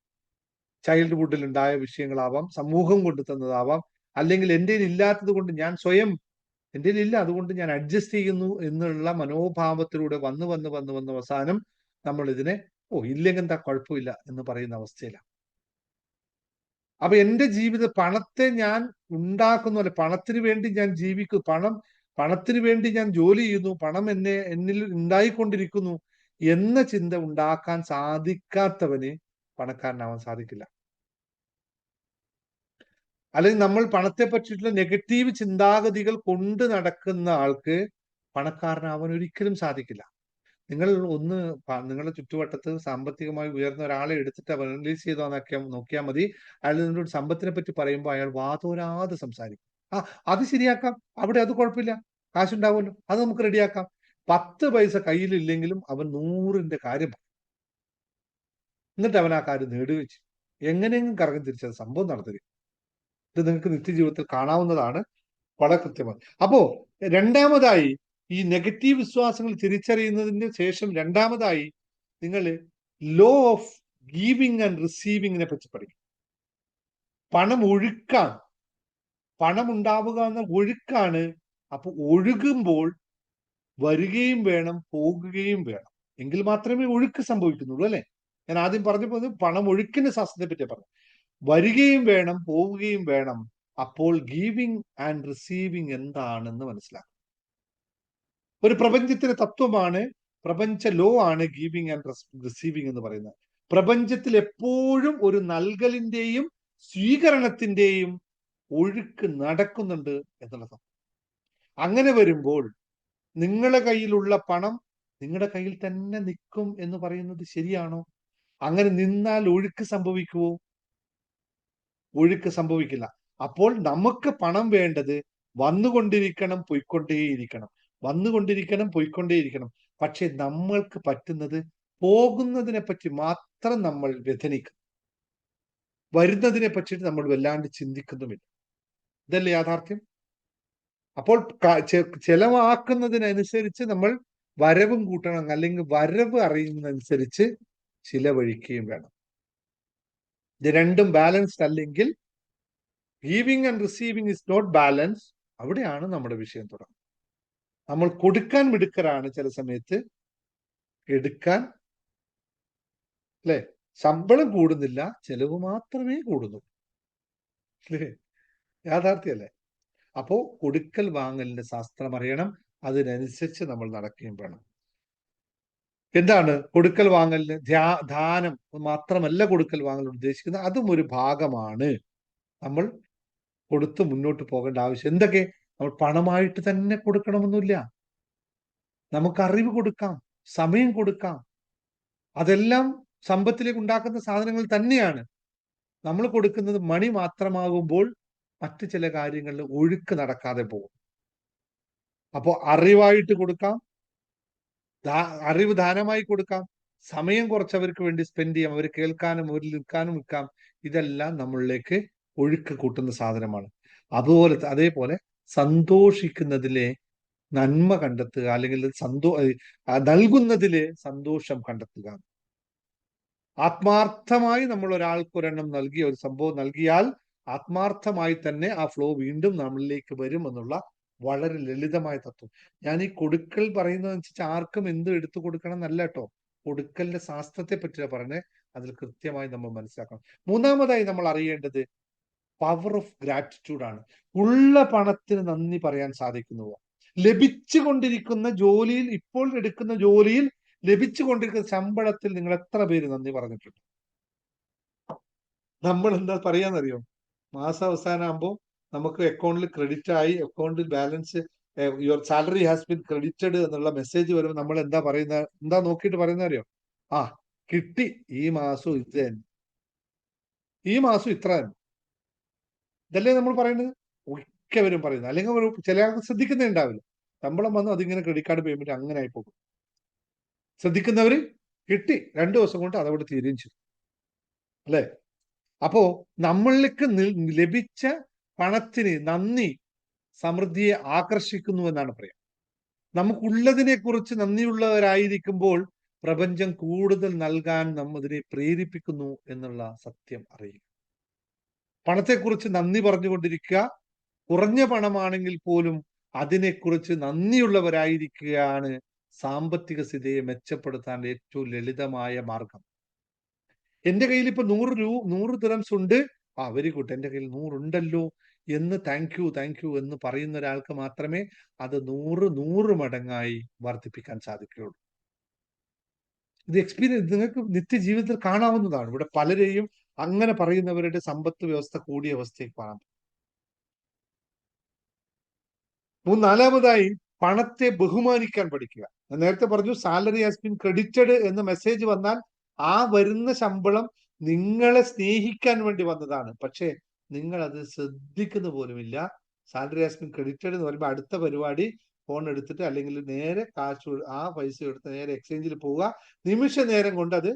ചൈൽഡ്ഹുഡിൽ ഉണ്ടായ വിഷയങ്ങളാവാം, സമൂഹം കൊണ്ടു തന്നതാവാം, അല്ലെങ്കിൽ എൻ്റെ ഇല്ലാത്തത് കൊണ്ട് ഞാൻ സ്വയം, എൻ്റെ ഇല്ല അതുകൊണ്ട് ഞാൻ അഡ്ജസ്റ്റ് ചെയ്യുന്നു എന്നുള്ള മനോഭാവത്തിലൂടെ വന്ന് അവസാനം നമ്മൾ ഇതിനെ ഇല്ലെങ്കിൽ എന്താ കുഴപ്പമില്ല എന്ന് പറയുന്ന അവസ്ഥയിലാണ്. അപ്പൊ എൻ്റെ ജീവിതം പണത്തെ ഞാൻ ഉണ്ടാക്കുന്നു, അല്ലെ പണത്തിന് വേണ്ടി ഞാൻ ജീവിക്കുന്നു, പണത്തിന് വേണ്ടി ഞാൻ ജോലി ചെയ്യുന്നു, പണം എന്നിൽ ഉണ്ടായിക്കൊണ്ടിരിക്കുന്നു എന്ന ചിന്ത ഉണ്ടാക്കാൻ സാധിക്കാത്തവന് പണക്കാരനാവാൻ സാധിക്കില്ല. അല്ലെങ്കിൽ നമ്മൾ പണത്തെ പറ്റിയിട്ടുള്ള നെഗറ്റീവ് ചിന്താഗതികൾ കൊണ്ട് നടക്കുന്ന ആൾക്ക് പണക്കാരനാവാൻ ഒരിക്കലും സാധിക്കില്ല. നിങ്ങൾ ഒന്ന് നിങ്ങളുടെ ചുറ്റുവട്ടത്ത് സാമ്പത്തികമായി ഉയർന്ന ഒരാളെ എടുത്തിട്ട് അനലൈസ് ചെയ്തോ നോക്കിയാൽ മതി. അയാൾ നിന്നോട് സമ്പത്തിനെ പറ്റി പറയുമ്പോൾ അയാൾ വാതോരാതെ സംസാരിക്കും. ആ, അത് ശരിയാക്കാം, അവിടെ അത് കുഴപ്പമില്ല, കാശുണ്ടാവുമല്ലോ, അത് നമുക്ക് റെഡിയാക്കാം. 10 പൈസ കയ്യിലില്ലെങ്കിലും അവൻ 100ന്റെ കാര്യം പറയും. എന്നിട്ട് അവൻ ആ കാര്യം നേടുകയും ചെയ്യും. എങ്ങനെയെങ്കിലും കറങ്ങി തിരിച്ചത് സംഭവം നടത്തുക. ഇത് നിങ്ങൾക്ക് നിത്യജീവിതത്തിൽ കാണാവുന്നതാണ് വളരെ കൃത്യമായി. അപ്പോ രണ്ടാമതായി ഈ നെഗറ്റീവ് വിശ്വാസങ്ങൾ തിരിച്ചറിയുന്നതിന് ശേഷം രണ്ടാമതായി നിങ്ങൾ ലോ ഓഫ് ഗീവിങ് ആൻഡ് റിസീവിങ്ങിനെ പറ്റി പഠിക്കും. പണം ഒഴുക്കാണ്, പണം ഉണ്ടാവുക എന്ന ഒഴുക്കാണ്. അപ്പൊ ഒഴുകുമ്പോൾ വരികയും വേണം, പോകുകയും വേണം, എങ്കിൽ മാത്രമേ ഒഴുക്ക് സംഭവിക്കുന്നുള്ളൂ, അല്ലെ? ഞാൻ ആദ്യം പറഞ്ഞപ്പോൾ പണം ഒഴുക്കിന്റെ ശാസ്ത്രത്തെ പറ്റി പറഞ്ഞു. വരികയും വേണം, പോവുകയും വേണം. അപ്പോൾ ഗീവിങ് ആൻഡ് റിസീവിങ് എന്താണെന്ന് മനസ്സിലാക്കും. ഒരു പ്രപഞ്ചത്തിന്റെ തത്വമാണ്, പ്രപഞ്ച ലോ ആണ് ഗീവിങ് ആൻഡ് റിസീവിങ് എന്ന് പറയുന്നത്. പ്രപഞ്ചത്തിൽ എപ്പോഴും ഒരു നൽകലിന്റെയും സ്വീകരണത്തിന്റെയും ഒഴുക്ക് നടക്കുന്നുണ്ട് എന്നുള്ളത്. അങ്ങനെ വരുമ്പോൾ നിങ്ങളുടെ കയ്യിലുള്ള പണം നിങ്ങളുടെ കയ്യിൽ തന്നെ നിൽക്കും എന്ന് പറയുന്നത് ശരിയാണോ? അങ്ങനെ നിന്നാൽ ഒഴുക്ക് സംഭവിക്കുമോ? ഒഴുക്ക് സംഭവിക്കില്ല. അപ്പോൾ നമുക്ക് പണം വേണ്ടത് വന്നുകൊണ്ടിരിക്കണം, പോയിക്കൊണ്ടേയിരിക്കണം, വന്നുകൊണ്ടിരിക്കണം, പോയിക്കൊണ്ടേയിരിക്കണം. പക്ഷെ നമ്മൾക്ക് പറ്റുന്നത് പോകുന്നതിനെ പറ്റി മാത്രം നമ്മൾ വ്യഥനിക്കും, വരുന്നതിനെ പറ്റിയിട്ട് നമ്മൾ വല്ലാണ്ട് ചിന്തിക്കുന്നുമില്ല. ഇതല്ലേ യാഥാർത്ഥ്യം? അപ്പോൾ ചെലവാക്കുന്നതിനനുസരിച്ച് നമ്മൾ വരവും കൂട്ടണം, അല്ലെങ്കിൽ വരവ് അറിയുന്നതനുസരിച്ച് ചിലവഴിക്കുകയും വേണം. ഇത് രണ്ടും ബാലൻസ്ഡ് അല്ലെങ്കിൽ, giving and receiving is not balance, അവിടെയാണ് നമ്മുടെ വിഷയം തുടങ്ങുന്നത്. നമ്മൾ കൊടുക്കാൻ മിടുക്കരാണ്, ചില സമയത്ത് എടുക്കാൻ, അല്ലെ? ശമ്പളം കൂടുന്നില്ല, ചെലവ് മാത്രമേ കൂടുന്നുള്ളൂ, അല്ലേ? യാഥാർത്ഥ്യമല്ലേ? അപ്പോ കൊടുക്കൽ വാങ്ങലിന്റെ ശാസ്ത്രം അറിയണം, അതിനനുസരിച്ച് നമ്മൾ നടക്കുകയും വേണം. എന്താണ് കൊടുക്കൽ വാങ്ങലിന്? ദാനം മാത്രമല്ല കൊടുക്കൽ വാങ്ങൽ ഉദ്ദേശിക്കുന്നത്, അതും ഒരു ഭാഗമാണ്. നമ്മൾ കൊടുത്ത് മുന്നോട്ട് പോകേണ്ട ആവശ്യം. എന്തൊക്കെ? നമ്മൾ പണമായിട്ട് തന്നെ കൊടുക്കണമെന്നില്ല. നമുക്ക് അറിവ് കൊടുക്കാം, സമയം കൊടുക്കാം, അതെല്ലാം സമ്പത്തിലേക്ക് ഉണ്ടാക്കുന്ന സാധനങ്ങൾ തന്നെയാണ്. നമ്മൾ കൊടുക്കുന്നത് മണി മാത്രമാകുമ്പോൾ മറ്റു ചില കാര്യങ്ങളിൽ ഒഴുക്ക് നടക്കാതെ പോകും. അപ്പോൾ അറിവായിട്ട് കൊടുക്കാം, അറിവ് ദാനമായി കൊടുക്കാം, സമയം കുറച്ചവർക്ക് വേണ്ടി സ്പെൻഡ് ചെയ്യാം, അവർ കേൾക്കാനും അവരിൽ നിൽക്കാനും നിൽക്കാം. ഇതെല്ലാം നമ്മളിലേക്ക് ഒഴുക്ക് കൂട്ടുന്ന സാധനമാണ്. അതേപോലെ സന്തോഷിക്കുന്നതിലെ നന്മ കണ്ടെത്തുക, അല്ലെങ്കിൽ നൽകുന്നതിലെ സന്തോഷം കണ്ടെത്തുക. ആത്മാർത്ഥമായി നമ്മൾ ഒരാൾക്ക് ഒരെണ്ണം നൽകിയ ഒരു സംഭവം നൽകിയാൽ ആത്മാർത്ഥമായി തന്നെ ആ ഫ്ലോ വീണ്ടും നമ്മളിലേക്ക് വരും എന്നുള്ള വളരെ ലളിതമായ തത്വം. ഞാൻ ഈ കൊടുക്കൽ പറയുന്നതനുസരിച്ച് ആർക്കും എന്തും എടുത്തു കൊടുക്കണം എന്നല്ല കേട്ടോ. കൊടുക്കലിന്റെ ശാസ്ത്രത്തെ പറ്റിയാണ് പറഞ്ഞത്. അതിൽ കൃത്യമായി നമ്മൾ മനസ്സിലാക്കണം. മൂന്നാമതായി നമ്മൾ അറിയേണ്ടത് പവർ ഓഫ് ഗ്രാറ്റിറ്റ്യൂഡ് ആണ്. ഉള്ള പണത്തിന് നന്ദി പറയാൻ സാധിക്കുന്നുവോ? ലഭിച്ചുകൊണ്ടിരിക്കുന്ന ജോലിയിൽ, ഇപ്പോൾ എടുക്കുന്ന ജോലിയിൽ ലഭിച്ചുകൊണ്ടിരിക്കുന്ന ശമ്പളത്തിൽ നിങ്ങൾ എത്ര പേര് നന്ദി പറഞ്ഞിട്ടുണ്ട്? നമ്മൾ എന്താ പറയാന്നറിയോ? മാസം അവസാനമാകുമ്പോൾ നമുക്ക് അക്കൗണ്ടിൽ ക്രെഡിറ്റ് ആയി, അക്കൗണ്ടിൽ balance, your salary has been credited എന്നുള്ള മെസ്സേജ് വരുമ്പോൾ നമ്മൾ എന്താ നോക്കിയിട്ട് പറയുന്ന അറിയോ? ആ, കിട്ടി, ഈ മാസം ഇത് തന്നെ, ഈ മാസം ഇത്ര തന്നെ. ഇതല്ലേ നമ്മൾ പറയുന്നത്, മിക്കവരും പറയുന്നത്. അല്ലെങ്കിൽ ചില ആൾക്ക് ശ്രദ്ധിക്കുന്നേ ഉണ്ടാവില്ല. ശമ്പളം വന്നു അതിങ്ങനെ ക്രെഡിറ്റ് കാർഡ് പേയ്മെന്റ് അങ്ങനെ ആയി പോകും. ശ്രദ്ധിക്കുന്നവര് കിട്ടി 2 ദിവസം കൊണ്ട് അതവിടെ തീരുകയും ചെയ്തു, അല്ലെ? അപ്പോ നമ്മൾക്ക് ലഭിച്ച പണത്തിന് നന്ദി സമൃദ്ധിയെ ആകർഷിക്കുന്നു എന്നാണ് പറയാം. നമുക്കുള്ളതിനെ കുറിച്ച് നന്ദിയുള്ളവരായിരിക്കുമ്പോൾ പ്രപഞ്ചം കൂടുതൽ നൽകാൻ നമ്മതിനെ പ്രേരിപ്പിക്കുന്നു എന്നുള്ള സത്യം അറിയുക. പണത്തെക്കുറിച്ച് നന്ദി പറഞ്ഞുകൊണ്ടിരിക്കുക, കുറഞ്ഞ പണമാണെങ്കിൽ പോലും അതിനെക്കുറിച്ച് നന്ദിയുള്ളവരായിരിക്കുകയാണ് സാമ്പത്തിക സ്ഥിതിയെ മെച്ചപ്പെടുത്താൻ ഏറ്റവും ലളിതമായ മാർഗം. എന്റെ കയ്യിൽ ഇപ്പൊ 100 ദിർഹംസ് ഉണ്ട്, വെരി ഗുഡ്, എന്റെ കയ്യിൽ 100 ഉണ്ടല്ലോ എന്ന് താങ്ക് യു എന്ന് പറയുന്ന ഒരാൾക്ക് മാത്രമേ അത് 100 മടങ്ങായി വർദ്ധിപ്പിക്കാൻ സാധിക്കുകയുള്ളൂ. ഇത് എക്സ്പീരിയൻസ് നിങ്ങൾക്ക് നിത്യജീവിതത്തിൽ കാണാവുന്നതാണ്. ഇവിടെ പലരെയും അങ്ങനെ പറയുന്നവരുടെ സമ്പത്ത് വ്യവസ്ഥ കൂടിയ അവസ്ഥയിൽ കാണാം. നാലാമതായി പണത്തെ ബഹുമാനിക്കാൻ പഠിക്കുക. നേരത്തെ പറഞ്ഞു സാലറി ഹാസ് ബീൻ ക്രെഡിറ്റഡ് എന്ന് മെസ്സേജ് വന്നാൽ ആ വരുന്ന ശമ്പളം നിങ്ങളെ സ്നേഹിക്കാൻ വേണ്ടി വന്നതാണ്. പക്ഷേ നിങ്ങൾ അത് ശ്രദ്ധിക്കുന്ന പോലുമില്ല. സാലറി ഹാസ് ബീൻ ക്രെഡിറ്റഡ് എന്ന് പറയുമ്പോൾ അടുത്ത പരിപാടി ഫോൺ എടുത്തിട്ട് അല്ലെങ്കിൽ നേരെ കാശ് ആ പൈസ എടുത്ത് നേരെ എക്സ്ചേഞ്ചിൽ പോവുക. നിമിഷ നേരം കൊണ്ട് അത്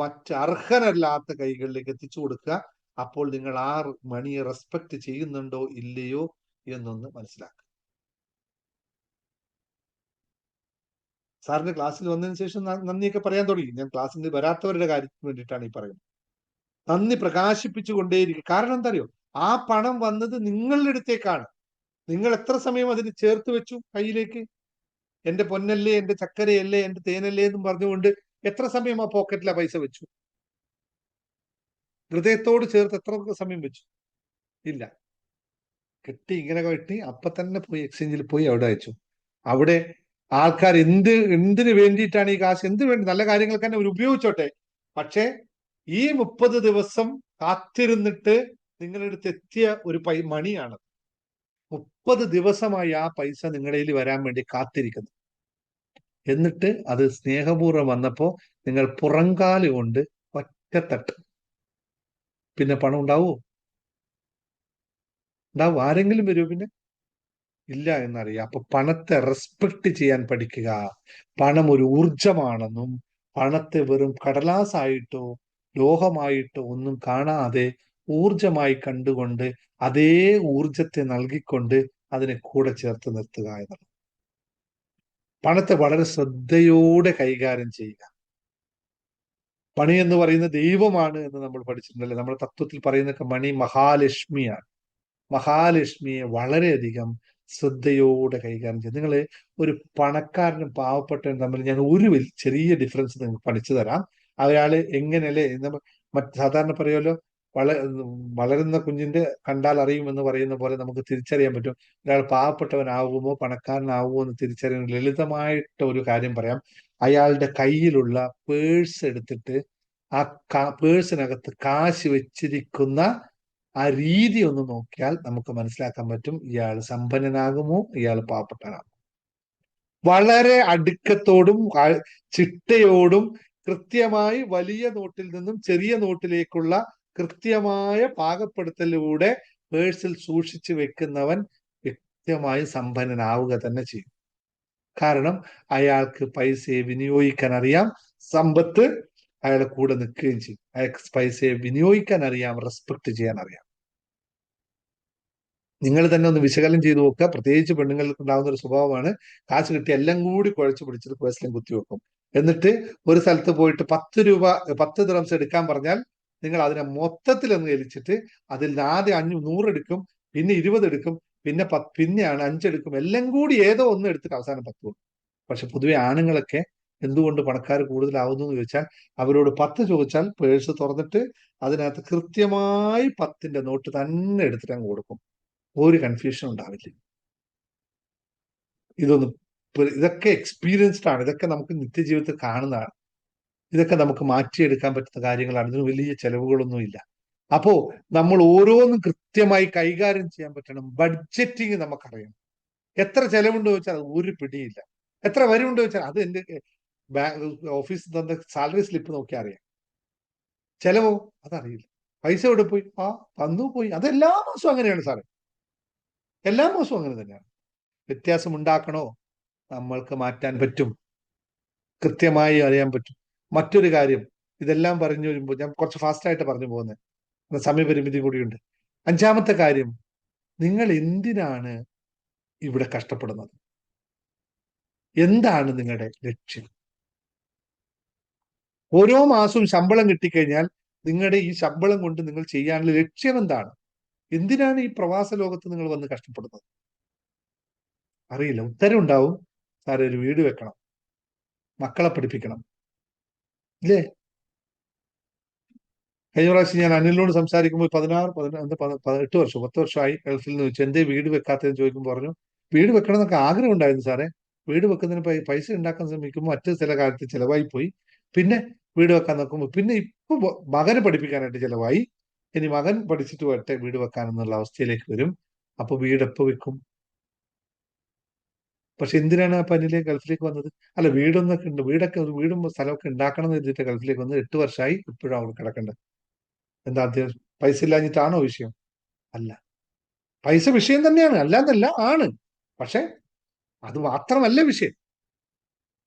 മറ്റ് അർഹനല്ലാത്ത കൈകളിലേക്ക് എത്തിച്ചു കൊടുക്കുക. അപ്പോൾ നിങ്ങൾ ആ മണിയെ റെസ്പെക്ട് ചെയ്യുന്നുണ്ടോ ഇല്ലയോ എന്നൊന്ന് മനസ്സിലാക്കുക. സാറിന് ക്ലാസ്സിൽ വന്നതിന് ശേഷം നന്ദിയൊക്കെ പറയാൻ തുടങ്ങി. ഞാൻ ക്ലാസ്സിൽ വരാത്തവരുടെ കാര്യത്തിന് വേണ്ടിയിട്ടാണ് ഈ പറയുന്നത്. നന്ദി പ്രകാശിപ്പിച്ചു കൊണ്ടേയിരിക്കും. കാരണം എന്താ അറിയോ, ആ പണം വന്നത് നിങ്ങളുടെ അടുത്തേക്കാണ്. നിങ്ങൾ എത്ര സമയം അതിന് ചേർത്ത് വെച്ചു കയ്യിലേക്ക്? എന്റെ പൊന്നല്ലേ, എന്റെ ചക്കരയല്ലേ, എന്റെ തേനല്ലേ എന്നും പറഞ്ഞുകൊണ്ട് എത്ര സമയം ആ പോക്കറ്റിലെ പൈസ വെച്ചു? ഹൃദയത്തോട് ചേർത്ത് എത്ര സമയം വെച്ചു? ഇല്ല. കെട്ടി ഇങ്ങനെ കെട്ടി അപ്പൊ തന്നെ പോയി എക്സ്ചേഞ്ചിൽ പോയി അവിടെ അയച്ചു. അവിടെ ആൾക്കാർ എന്തിനു വേണ്ടിയിട്ടാണ് ഈ കാശ്, എന്ത് വേണ്ടി, നല്ല കാര്യങ്ങൾക്ക് തന്നെ അവർ ഉപയോഗിച്ചോട്ടെ. പക്ഷേ ഈ 30 ദിവസം കാത്തിരുന്നിട്ട് നിങ്ങളുടെ അടുത്ത് എത്തിയ ഒരു മണിയാണ്. 30 ദിവസമായി ആ പൈസ നിങ്ങളുടെ കയ്യിൽ വരാൻ വേണ്ടി കാത്തിരിക്കുന്നു. എന്നിട്ട് അത് സ്നേഹപൂർവ്വം വന്നപ്പോ നിങ്ങൾ പുറങ്കാല് കൊണ്ട് ഒറ്റത്തട്ട്. പിന്നെ പണം ഉണ്ടാവോ? ഉണ്ടാവും? ആരെങ്കിലും വരുമോ പിന്നെ? ഇല്ല എന്നറിയാം. അപ്പൊ പണത്തെ റെസ്പെക്ട് ചെയ്യാൻ പഠിക്കുക. പണം ഒരു ഊർജമാണെന്നും പണത്തെ വെറും കടലാസായിട്ടോ ലോഹമായിട്ടോ ഒന്നും കാണാതെ ഊർജമായി കണ്ടുകൊണ്ട് അതേ ഊർജത്തെ നൽകിക്കൊണ്ട് അതിനെ കൂടെ ചേർത്ത് നിർത്തുക എന്നുള്ളത്. പണത്തെ വളരെ ശ്രദ്ധയോടെ കൈകാര്യം ചെയ്യുക. മണി എന്ന് പറയുന്ന ദൈവമാണ് എന്ന് നമ്മൾ പഠിച്ചിട്ടുണ്ടല്ലേ. നമ്മുടെ തത്വത്തിൽ പറയുന്ന മണി മഹാലക്ഷ്മിയാണ്. മഹാലക്ഷ്മിയെ വളരെയധികം ശ്രദ്ധയോടെ കൈകാര്യം ചെയ്യും. നിങ്ങൾ ഒരു പണക്കാരനും പാവപ്പെട്ടവനും തമ്മിൽ ഞാൻ ഒരു ചെറിയ ഡിഫറൻസ് നിങ്ങൾക്ക് പഠിച്ചു തരാം. അയാള് എങ്ങനെയല്ലേ സാധാരണ പറയുമല്ലോ, വളരുന്ന കുഞ്ഞിന്റെ കണ്ടാൽ അറിയുമെന്ന് പറയുന്ന പോലെ നമുക്ക് തിരിച്ചറിയാൻ പറ്റും ഒരാൾ പാവപ്പെട്ടവനാകുമോ പണക്കാരനാകുമോ എന്ന് തിരിച്ചറിയാൻ ലളിതമായിട്ട് ഒരു കാര്യം പറയാം. അയാളുടെ കയ്യിലുള്ള പേഴ്സ് എടുത്തിട്ട് ആ പേഴ്സിനകത്ത് കാശ് വെച്ചിരിക്കുന്ന ആ രീതി ഒന്ന് നോക്കിയാൽ നമുക്ക് മനസ്സിലാക്കാൻ പറ്റും ഇയാൾ സമ്പന്നനാകുമോ ഇയാൾ പാവപ്പെട്ടവനാകുമോ. വളരെ അടുക്കത്തോടും ചിട്ടയോടും കൃത്യമായി വലിയ നോട്ടിൽ നിന്നും ചെറിയ നോട്ടിലേക്കുള്ള കൃത്യമായ പാകപ്പെടുത്തലിലൂടെ പേഴ്സിൽ സൂക്ഷിച്ചു വെക്കുന്നവൻ വ്യക്തമായി സമ്പന്നനാവുക തന്നെ ചെയ്യും. കാരണം അയാൾക്ക് പൈസയെ വിനിയോഗിക്കാൻ അറിയാം. സമ്പത്ത് അയാളെ കൂടെ നിൽക്കുകയും ചെയ്യും. അയാൾക്ക് പൈസയെ വിനിയോഗിക്കാൻ അറിയാം, റെസ്പെക്ട് ചെയ്യാൻ അറിയാം. നിങ്ങൾ തന്നെ ഒന്ന് വിശകലനം ചെയ്ത് നോക്കുക. പ്രത്യേകിച്ച് പെണ്ണുങ്ങൾക്ക് ഉണ്ടാകുന്ന ഒരു സ്വഭാവമാണ് കാശ് കിട്ടി എല്ലാം കൂടി കുഴച്ച് പിടിച്ചിട്ട് പേഴ്സിലും കുത്തിവെക്കും. എന്നിട്ട് ഒരു സ്ഥലത്ത് പോയിട്ട് 10 ദിർഹംസ് എടുക്കാൻ പറഞ്ഞാൽ നിങ്ങൾ അതിനെ മൊത്തത്തിൽ ഒന്ന് എലിച്ചിട്ട് അതിൽ ആദ്യം 100 എടുക്കും, പിന്നെ 20 എടുക്കും, പിന്നെയാണ് 5 എടുക്കും, എല്ലാം കൂടി ഏതോ ഒന്ന് എടുത്തിട്ട് അവസാനം 10 കൊടുക്കും. പക്ഷെ പൊതുവെ ആണുങ്ങളൊക്കെ എന്തുകൊണ്ട് പണക്കാർ കൂടുതലാവുന്നു എന്ന് ചോദിച്ചാൽ അവരോട് 10 ചോദിച്ചാൽ പേഴ്സ് തുറന്നിട്ട് അതിനകത്ത് കൃത്യമായി 10ന്റെ നോട്ട് തന്നെ എടുത്തിട്ട് അങ്ങ് കൊടുക്കും. ഒരു കൺഫ്യൂഷൻ ഉണ്ടാവില്ല. ഇതൊക്കെ എക്സ്പീരിയൻസ്ഡ് ആണ്. ഇതൊക്കെ നമുക്ക് നിത്യജീവിതത്തിൽ കാണുന്നതാണ്. ഇതൊക്കെ നമുക്ക് മാറ്റിയെടുക്കാൻ പറ്റുന്ന കാര്യങ്ങളാണ്. ഇതിന് വലിയ ചെലവുകളൊന്നും ഇല്ല. അപ്പോ നമ്മൾ ഓരോന്നും കൃത്യമായി കൈകാര്യം ചെയ്യാൻ പറ്റണം. ബഡ്ജറ്റിങ് നമുക്കറിയണം. എത്ര ചെലവുണ്ട് ചോദിച്ചാൽ ഒരു പിടിയില്ല. എത്ര വരുമുണ്ട് ചോദിച്ചാൽ അത് എന്റെ ഓഫീസിൽ തന്ന സാലറി സ്ലിപ്പ് നോക്കിയാൽ അറിയാം. ചെലവോ അതറിയില്ല. പൈസ എവിടെ പോയി? വന്നു പോയി. അത് എല്ലാ മാസവും അങ്ങനെയാണ് സാറേ. എല്ലാ മാസവും അങ്ങനെ തന്നെയാണ്. വ്യത്യാസം ഉണ്ടാക്കണോ? നമ്മൾക്ക് മാറ്റാൻ പറ്റും. കൃത്യമായി അറിയാൻ പറ്റും. മറ്റൊരു കാര്യം, ഇതെല്ലാം പറഞ്ഞു വരുമ്പോൾ ഞാൻ കുറച്ച് ഫാസ്റ്റായിട്ട് പറഞ്ഞു പോകുന്നത്, സമയപരിമിതി കൂടിയുണ്ട്. 5ാമത്തെ കാര്യം, നിങ്ങൾ എന്തിനാണ് ഇവിടെ കഷ്ടപ്പെടുന്നത്? എന്താണ് നിങ്ങളുടെ ലക്ഷ്യം? ഓരോ മാസവും ശമ്പളം കിട്ടിക്കഴിഞ്ഞാൽ നിങ്ങളുടെ ഈ ശമ്പളം കൊണ്ട് നിങ്ങൾ ചെയ്യാനുള്ള ലക്ഷ്യം എന്താണ്? എന്തിനാണ് ഈ പ്രവാസ ലോകത്ത് നിങ്ങൾ വന്ന് കഷ്ടപ്പെടുന്നത്? അറിയില്ല. ഉത്തരം ഉണ്ടാവും. സാറേ ഒരു വീട് വെക്കണം, മക്കളെ പഠിപ്പിക്കണം, ഇല്ലേ? കഴിഞ്ഞ പ്രാവശ്യം ഞാൻ അനിലിനോട് സംസാരിക്കുമ്പോൾ 18 വർഷം 10 വർഷമായി ഗൾഫിൽ നിന്ന് ചോദിച്ചു എന്തേ വീട് വെക്കാത്തതെന്ന് ചോദിക്കുമ്പോൾ പറഞ്ഞു വീട് വെക്കണം എന്നൊക്കെ ആഗ്രഹം ഉണ്ടായിരുന്നു സാറേ. വീട് വെക്കുന്നതിന് പൈസ ഉണ്ടാക്കാൻ ശ്രമിക്കുമ്പോൾ മറ്റു ചില കാലത്ത് ചിലവായി പോയി. പിന്നെ വീട് വെക്കാൻ നോക്കുമ്പോൾ പിന്നെ ഇപ്പൊ മകനെ പഠിപ്പിക്കാനായിട്ട് ചിലവായി. ഇനി മകൻ പഠിച്ചിട്ട് വരട്ടെ വീട് വെക്കാൻ എന്നുള്ള അവസ്ഥയിലേക്ക് വരും. അപ്പൊ വീട് എപ്പോ വെക്കും? പക്ഷെ എന്തിനാണ് ആ പനിലെ ഗൾഫിലേക്ക് വന്നത്? അല്ല, വീടൊന്നൊക്കെ ഉണ്ട്, വീടും സ്ഥലമൊക്കെ ഉണ്ടാക്കണം എന്ന് എഴുതിയിട്ട് ഗൾഫിലേക്ക് വന്നത് 8 വർഷമായി, ഇപ്പോഴും അവിടെ കിടക്കേണ്ടത്. എന്താ അത്യാവശ്യം പൈസ ഇല്ലാഞ്ഞിട്ടാണോ വിഷയം? അല്ല, പൈസ വിഷയം തന്നെയാണ്, അല്ലാന്നല്ല, ആണ്. പക്ഷെ അത് മാത്രമല്ല വിഷയം.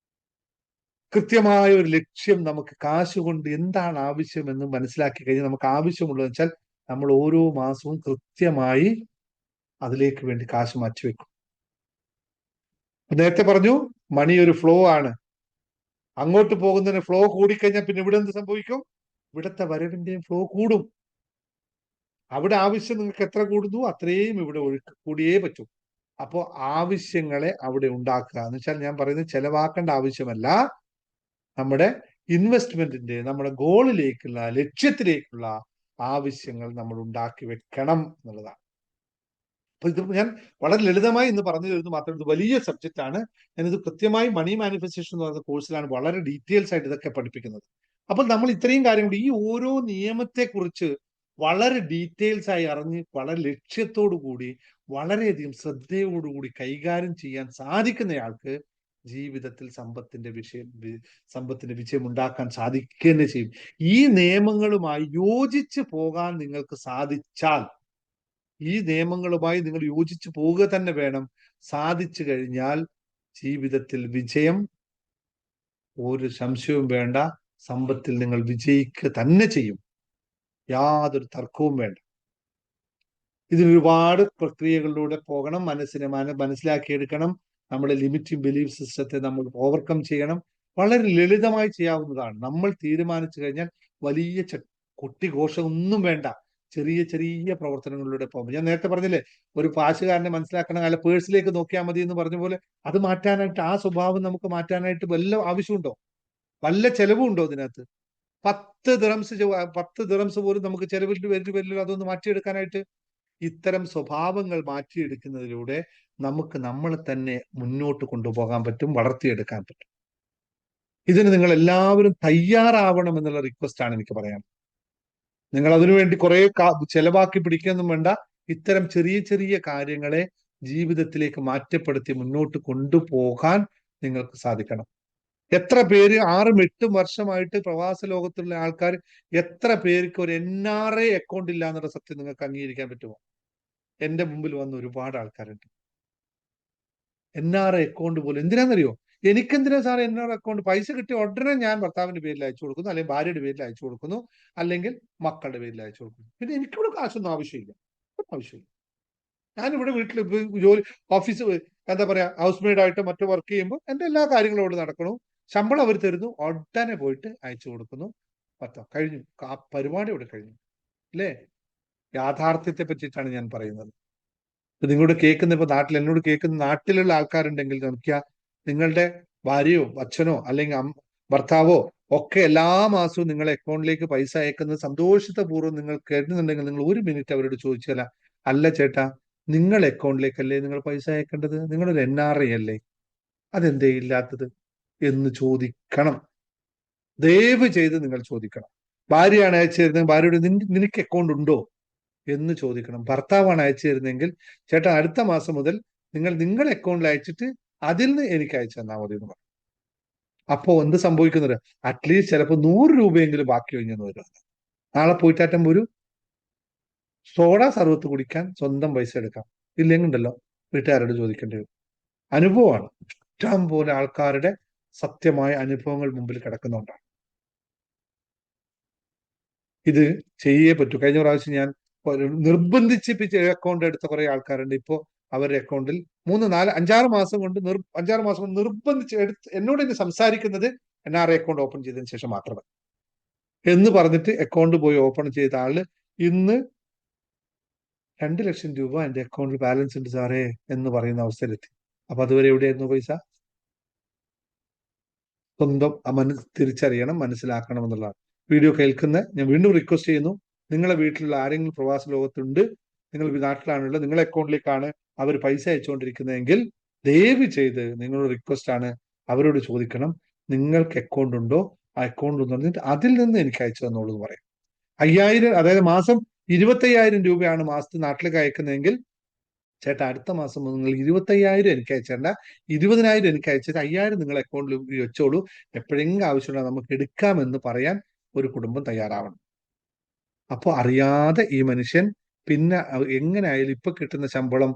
കൃത്യമായ ഒരു ലക്ഷ്യം, നമുക്ക് കാശ് കൊണ്ട് എന്താണ് ആവശ്യമെന്ന് മനസ്സിലാക്കി കഴിഞ്ഞാൽ നമുക്ക് ആവശ്യമുള്ളത് വെച്ചാൽ നമ്മൾ ഓരോ മാസവും കൃത്യമായി അതിലേക്ക് വേണ്ടി കാശ് മാറ്റിവെക്കും. നേരത്തെ പറഞ്ഞു, മണി ഒരു ഫ്ലോ ആണ്. അങ്ങോട്ട് പോകുന്നതിന് ഫ്ലോ കൂടിക്കഴിഞ്ഞാൽ പിന്നെ ഇവിടെ എന്ത് സംഭവിക്കും? ഇവിടുത്തെ വരവിന്റെയും ഫ്ലോ കൂടും. അവിടെ ആവശ്യം നിങ്ങൾക്ക് എത്ര കൂടുന്നു അത്രയും ഇവിടെ ഒഴുക്ക് കൂടിയേ പറ്റൂ. അപ്പോ ആവശ്യങ്ങളെ അവിടെ ഉണ്ടാക്കുക എന്ന് വെച്ചാൽ, ഞാൻ പറയുന്നത് ചെലവാക്കേണ്ട ആവശ്യമല്ല, നമ്മുടെ ഇൻവെസ്റ്റ്മെന്റിന്റെ, നമ്മുടെ ഗോളിലേക്കുള്ള, ലക്ഷ്യത്തിലേക്കുള്ള ആവശ്യങ്ങൾ നമ്മൾ ഉണ്ടാക്കി വെക്കണം എന്നുള്ളതാണ്. അപ്പൊ ഇത് ഞാൻ വളരെ ലളിതമായി ഇന്ന് പറഞ്ഞു തരുന്നത് മാത്രം. ഇത് വലിയ സബ്ജക്റ്റ് ആണ്. ഞാനിത് കൃത്യമായി മണി മാനിഫെസ്റ്റേഷൻ എന്ന് പറയുന്ന കോഴ്സിലാണ് വളരെ ഡീറ്റെയിൽസ് ആയിട്ട് ഇതൊക്കെ പഠിപ്പിക്കുന്നത്. അപ്പോൾ നമ്മൾ ഇത്രയും കാര്യങ്ങൾ, ഈ ഓരോ നിയമത്തെക്കുറിച്ച് വളരെ ഡീറ്റെയിൽസ് ആയി അറിഞ്ഞ് വളരെ ലക്ഷ്യത്തോടു കൂടി വളരെയധികം ശ്രദ്ധയോടുകൂടി കൈകാര്യം ചെയ്യാൻ സാധിക്കുന്നയാൾക്ക് ജീവിതത്തിൽ സമ്പത്തിന്റെ വിജയം ഉണ്ടാക്കാൻ സാധിക്കുക തന്നെ ചെയ്യും. ഈ നിയമങ്ങളുമായി യോജിച്ച് പോകാൻ നിങ്ങൾക്ക് സാധിച്ചാൽ, ഈ നിയമങ്ങളുമായി നിങ്ങൾ യോജിച്ച് പോവുക തന്നെ വേണം. സാധിച്ചു കഴിഞ്ഞാൽ ജീവിതത്തിൽ വിജയം, ഒരു സംശയവും വേണ്ട. സമ്പത്തിൽ നിങ്ങൾ വിജയിക്കുക തന്നെ ചെയ്യും, യാതൊരു തർക്കവും വേണ്ട. ഇതിനൊരുപാട് പ്രക്രിയകളിലൂടെ പോകണം. മനസ്സിനെ മനസ്സിലാക്കിയെടുക്കണം. നമ്മുടെ ലിമിറ്റിംഗ് ബിലീഫ് സിസ്റ്റത്തെ നമ്മൾ ഓവർകം ചെയ്യണം. വളരെ ലളിതമായി ചെയ്യാവുന്നതാണ്. നമ്മൾ തീരുമാനിച്ചു കഴിഞ്ഞാൽ വലിയ കൊട്ടിഘോഷം ഒന്നും വേണ്ട. ചെറിയ ചെറിയ പ്രവർത്തനങ്ങളിലൂടെ പോകുമ്പോൾ, ഞാൻ നേരത്തെ പറഞ്ഞില്ലേ, ഒരു പാശുകാരനെ മനസ്സിലാക്കണം, അല്ല പേഴ്സിലേക്ക് നോക്കിയാൽ മതി എന്ന് പറഞ്ഞ പോലെ, അത് മാറ്റാനായിട്ട്, ആ സ്വഭാവം നമുക്ക് മാറ്റാനായിട്ട് വല്ല ആവശ്യമുണ്ടോ? വല്ല ചെലവുണ്ടോ ഇതിനകത്ത്? 10 ദിറംസ് പോലും നമുക്ക് ചെലവിൽ വരില്ല അതൊന്ന് മാറ്റിയെടുക്കാനായിട്ട്. ഇത്തരം സ്വഭാവങ്ങൾ മാറ്റിയെടുക്കുന്നതിലൂടെ നമുക്ക് നമ്മളെ തന്നെ മുന്നോട്ട് കൊണ്ടുപോകാൻ പറ്റും, വളർത്തിയെടുക്കാൻ പറ്റും. ഇതിന് നിങ്ങൾ എല്ലാവരും തയ്യാറാവണം എന്നുള്ള റിക്വസ്റ്റ് ആണ് എനിക്ക് പറയാൻ. നിങ്ങൾ അതിനുവേണ്ടി കുറെ ചെലവാക്കി പിടിക്കൊന്നും വേണ്ട. ഇത്തരം ചെറിയ ചെറിയ കാര്യങ്ങളെ ജീവിതത്തിലേക്ക് മാറ്റപ്പെടുത്തി മുന്നോട്ട് കൊണ്ടുപോകാൻ നിങ്ങൾക്ക് സാധിക്കണം. എത്ര പേര് 6-8 വർഷമായിട്ട് പ്രവാസ ലോകത്തുള്ള ആൾക്കാർ, എത്ര പേർക്ക് ഒരു NRI അക്കൗണ്ട് ഇല്ല എന്നുള്ള സത്യം നിങ്ങൾക്ക് അംഗീകരിക്കാൻ പറ്റുമോ? എന്റെ മുമ്പിൽ വന്ന ഒരുപാട് ആൾക്കാരുണ്ട്. NRI അക്കൗണ്ട് പോലും എന്തിനാണെന്നറിയോ? എനിക്കെന്തിനാ സാർ NRI അക്കൗണ്ട്? പൈസ കിട്ടിയ ഉടനെ ഞാൻ ഭർത്താവിന്റെ പേരിൽ അയച്ചു കൊടുക്കുന്നു, അല്ലെങ്കിൽ ഭാര്യയുടെ പേരിൽ അയച്ചു കൊടുക്കുന്നു, അല്ലെങ്കിൽ മക്കളുടെ പേരിൽ അയച്ചു കൊടുക്കുന്നു. പിന്നെ എനിക്കിവിടെ കാശൊന്നും ആവശ്യമില്ല, ആവശ്യമില്ല. ഞാനിവിടെ വീട്ടിൽ ജോലി, ഓഫീസ്, എന്താ പറയാ, ഹൗസ് മെയ്ഡായിട്ട് മറ്റു വർക്ക് ചെയ്യുമ്പോൾ എന്റെ എല്ലാ കാര്യങ്ങളും ഇവിടെ നടക്കണു. ശമ്പളം അവർ തരുന്നു, ഉടനെ പോയിട്ട് അയച്ചു കൊടുക്കുന്നു. കഴിഞ്ഞു, ആ പരിപാടി ഇവിടെ കഴിഞ്ഞു. അല്ലേ? യാഥാർത്ഥ്യത്തെ പറ്റിയിട്ടാണ് ഞാൻ പറയുന്നത്. നിങ്ങളോട് കേൾക്കുന്ന, ഇപ്പൊ എന്നോട് കേൾക്കുന്ന നാട്ടിലുള്ള ആൾക്കാരുണ്ടെങ്കിൽ നോക്കിയാ, നിങ്ങളുടെ ഭാര്യയോ അച്ഛനോ അല്ലെങ്കിൽ ഭർത്താവോ ഒക്കെ എല്ലാ മാസവും നിങ്ങളെ അക്കൗണ്ടിലേക്ക് പൈസ അയക്കുന്നത് സന്തോഷപൂർവ്വം നിങ്ങൾ കേൾക്കുന്നുണ്ടെങ്കിൽ, നിങ്ങൾ 1 മിനിറ്റ് അവരോട് ചോദിച്ചാല, അല്ല ചേട്ടാ, നിങ്ങൾ അക്കൗണ്ടിലേക്കല്ലേ നിങ്ങൾ പൈസ അയക്കേണ്ടത്? നിങ്ങളൊരു NRI അല്ലേ, അതെന്തേ ഇല്ലാത്തത് എന്ന് ചോദിക്കണം. ദയവ് ചെയ്ത് നിങ്ങൾ ചോദിക്കണം. ഭാര്യയാണ് അയച്ചു തരുന്നത്, ഭാര്യയോട് നിനക്ക് അക്കൗണ്ട് ഉണ്ടോ എന്ന് ചോദിക്കണം. ഭർത്താവാണ് അയച്ചു തരുന്നതെങ്കിൽ, ചേട്ടാ അടുത്ത മാസം മുതൽ നിങ്ങളുടെ അക്കൗണ്ടിൽ അയച്ചിട്ട് അതിൽ നിന്ന് എനിക്ക് അയച്ചു തന്നാൽ മതി എന്ന് പറയും. അപ്പോ എന്ത് സംഭവിക്കുന്നത്? അറ്റ്ലീസ്റ്റ് ചിലപ്പോൾ 100 രൂപയെങ്കിലും ബാക്കി കഴിഞ്ഞെന്ന് വരും. നാളെ പോയിട്ടാറ്റം ഒരു സോഡ സർവത്ത് കുടിക്കാൻ സ്വന്തം പൈസ എടുക്കാം, ഇല്ലെങ്കിൽ ഉണ്ടല്ലോ വീട്ടുകാരോട് ചോദിക്കേണ്ടി വരും. അനുഭവമാണ്. ഇഷ്ടം പോലെ ആൾക്കാരുടെ സത്യമായ അനുഭവങ്ങൾ മുമ്പിൽ കിടക്കുന്നുണ്ടാണ്. ഇത് ചെയ്യേ പറ്റൂ. കഴിഞ്ഞ പ്രാവശ്യം ഞാൻ നിർബന്ധിച്ച് അക്കൗണ്ട് എടുത്ത കുറെ ആൾക്കാരുണ്ട്. ഇപ്പോ അവരുടെ അക്കൗണ്ടിൽ 3, 4, 5-6 മാസം കൊണ്ട് 5-6 മാസം കൊണ്ട് നിർബന്ധിച്ച് എന്നോട് ഇനി സംസാരിക്കുന്നത് NRI അക്കൗണ്ട് ഓപ്പൺ ചെയ്തതിന് ശേഷം മാത്രമേ എന്ന് പറഞ്ഞിട്ട് അക്കൗണ്ട് പോയി ഓപ്പൺ ചെയ്ത ആള് ഇന്ന് 2 ലക്ഷം രൂപ എന്റെ അക്കൗണ്ടിൽ ബാലൻസ് ഉണ്ട് സാറേ എന്ന് പറയുന്ന അവസ്ഥയിലെത്തി. അപ്പൊ അതുവരെ എവിടെയായിരുന്നു പൈസ? സ്വന്തം തിരിച്ചറിയണം, മനസ്സിലാക്കണം എന്നുള്ളതാണ്. വീഡിയോ കേൾക്കുന്ന ഞാൻ വീണ്ടും റിക്വസ്റ്റ് ചെയ്യുന്നു, നിങ്ങളെ വീട്ടിലുള്ള ആരെങ്കിലും പ്രവാസ ലോകത്തുണ്ട്, നിങ്ങൾ നാട്ടിലാണുള്ളത്, നിങ്ങളെ അക്കൗണ്ടിലേക്കാണ് അവർ പൈസ അയച്ചുകൊണ്ടിരിക്കുന്നതെങ്കിൽ ദയവ് ചെയ്ത് നിങ്ങളോട് റിക്വസ്റ്റ് ആണ്, അവരോട് ചോദിക്കണം, നിങ്ങൾക്ക് അക്കൗണ്ട് ഉണ്ടോ? ആ അക്കൗണ്ട് എന്ന് പറഞ്ഞിട്ട് അതിൽ നിന്ന് എനിക്ക് അയച്ചു തന്നോളൂ എന്ന് പറയും. 5000, അതായത് മാസം 25,000 രൂപയാണ് മാസത്തിൽ നാട്ടിലേക്ക് അയക്കുന്നതെങ്കിൽ ചേട്ടാ അടുത്ത മാസം മുതൽ നിങ്ങൾ 25,000 എനിക്ക് അയച്ചേണ്ട, 20,000 എനിക്ക് അയച്ചത് 5,000 നിങ്ങൾ അക്കൗണ്ടിൽ വെച്ചോളൂ, എപ്പോഴെങ്കിലും ആവശ്യമുള്ള നമുക്ക് എടുക്കാമെന്ന് പറയാൻ ഒരു കുടുംബം തയ്യാറാവണം. അപ്പൊ അറിയാതെ ഈ മനുഷ്യൻ പിന്നെ എങ്ങനെ ആയാലും ഇപ്പൊ കിട്ടുന്ന ശമ്പളം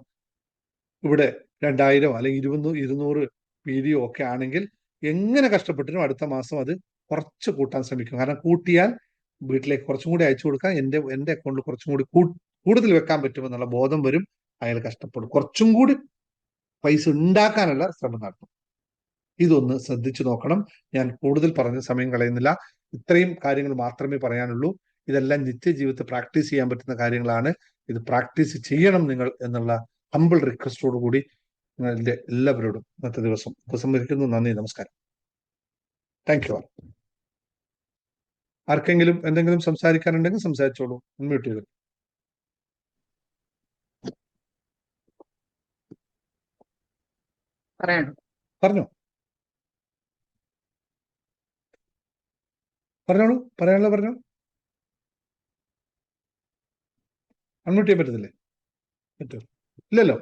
ഇവിടെ 2,000 അല്ലെങ്കിൽ 200 വീഡിയോ ഒക്കെ ആണെങ്കിൽ എങ്ങനെ കഷ്ടപ്പെട്ടിട്ടും അടുത്ത മാസം അത് കുറച്ച് കൂട്ടാൻ ശ്രമിക്കും. കാരണം കൂട്ടിയാൽ വീട്ടിലേക്ക് കുറച്ചും കൂടി അയച്ചു കൊടുക്കാൻ എന്റെ അക്കൗണ്ടിൽ കുറച്ചും കൂടി കൂടുതൽ വെക്കാൻ പറ്റുമെന്നുള്ള ബോധം വരും. അയാൾ കഷ്ടപ്പെടും, കുറച്ചും കൂടി പൈസ ഉണ്ടാക്കാനുള്ള ശ്രമം നടത്തും. ഇതൊന്ന് ശ്രദ്ധിച്ചു നോക്കണം. ഞാൻ കൂടുതൽ പറഞ്ഞ സമയം കളയുന്നില്ല. ഇത്രയും കാര്യങ്ങൾ മാത്രമേ പറയാനുള്ളൂ. ഇതെല്ലാം നിത്യജീവിതത്തിൽ പ്രാക്ടീസ് ചെയ്യാൻ പറ്റുന്ന കാര്യങ്ങളാണ്. ഇത് പ്രാക്ടീസ് ചെയ്യണം നിങ്ങൾ എന്നുള്ള ഹമ്പിൾ റിക്വസ്റ്റോടു കൂടി നിങ്ങളുടെ എല്ലാവരോടും ഇന്നത്തെ ദിവസം ഉപസംഹരിക്കുന്നു. നന്ദി, നമസ്കാരം. Thank you. ആർക്കെങ്കിലും എന്തെങ്കിലും സംസാരിക്കാനുണ്ടെങ്കിൽ സംസാരിച്ചോളൂ. മ്യൂട്ട് ചെയ്തു. പറഞ്ഞോ, പറഞ്ഞോളൂ, പറയാനുള്ള പറഞ്ഞോ. അൺമ്യൂട്ട് ചെയ്യാൻ പറ്റത്തില്ലേ? പറ്റോ? ഇല്ലല്ലോ.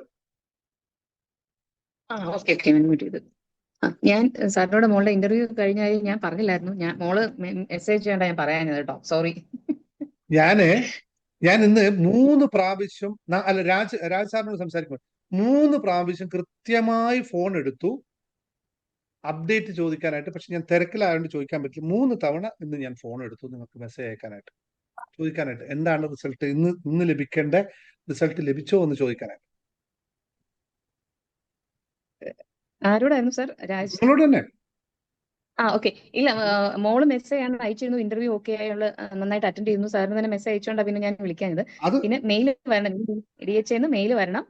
ഞാൻ സാറിനോട് മോളുടെ ഇന്റർവ്യൂ കഴിഞ്ഞാൽ ഞാൻ പറഞ്ഞില്ലായിരുന്നു, മോള് മെസ്സേജ് ചെയ്യേണ്ട, ഞാൻ പറയാഞ്ഞത് കേട്ടോ, സോറി. ഞാൻ ഇന്ന് 3 പ്രാവശ്യം അല്ല രാജ് സാറിനോട് സംസാരിക്കുമ്പോൾ 3 പ്രാവശ്യം കൃത്യമായി ഫോൺ എടുത്തു അപ്ഡേറ്റ് ചോദിക്കാനായിട്ട്. പക്ഷെ ഞാൻ തിരക്കിലായതുകൊണ്ട് ചോദിക്കാൻ പറ്റില്ല. 3 തവണ ഇന്ന് ഞാൻ ഫോൺ എടുത്തു നിങ്ങൾക്ക് മെസ്സേജ് അയക്കാനായിട്ട്, ചോദിക്കാനായിട്ട് എന്താണ് റിസൾട്ട്, ഇന്ന് ലഭിക്കേണ്ട റിസൾട്ട് ലഭിച്ചോ എന്ന് ചോദിക്കാനായിട്ട്. ആരോടായിരുന്നു സാർ? രാജ് നിങ്ങളോട് തന്നെ. ഓക്കെ. ഇല്ല, മോള് മെസ്സേജ് ആണ് അയച്ചിരുന്നു, ഇന്റർവ്യൂ ഓക്കെ ആയുള്ള നന്നായിട്ട് അറ്റൻഡ് ചെയ്യുന്നു, സാറിന് തന്നെ മെസ്സേജ് അയച്ചോണ്ടാ പിന്നെ ഞാൻ വിളിക്കാഞ്ഞത്. പിന്നെ മെയിൽ വരണം, DHA മെയിൽ വരണം,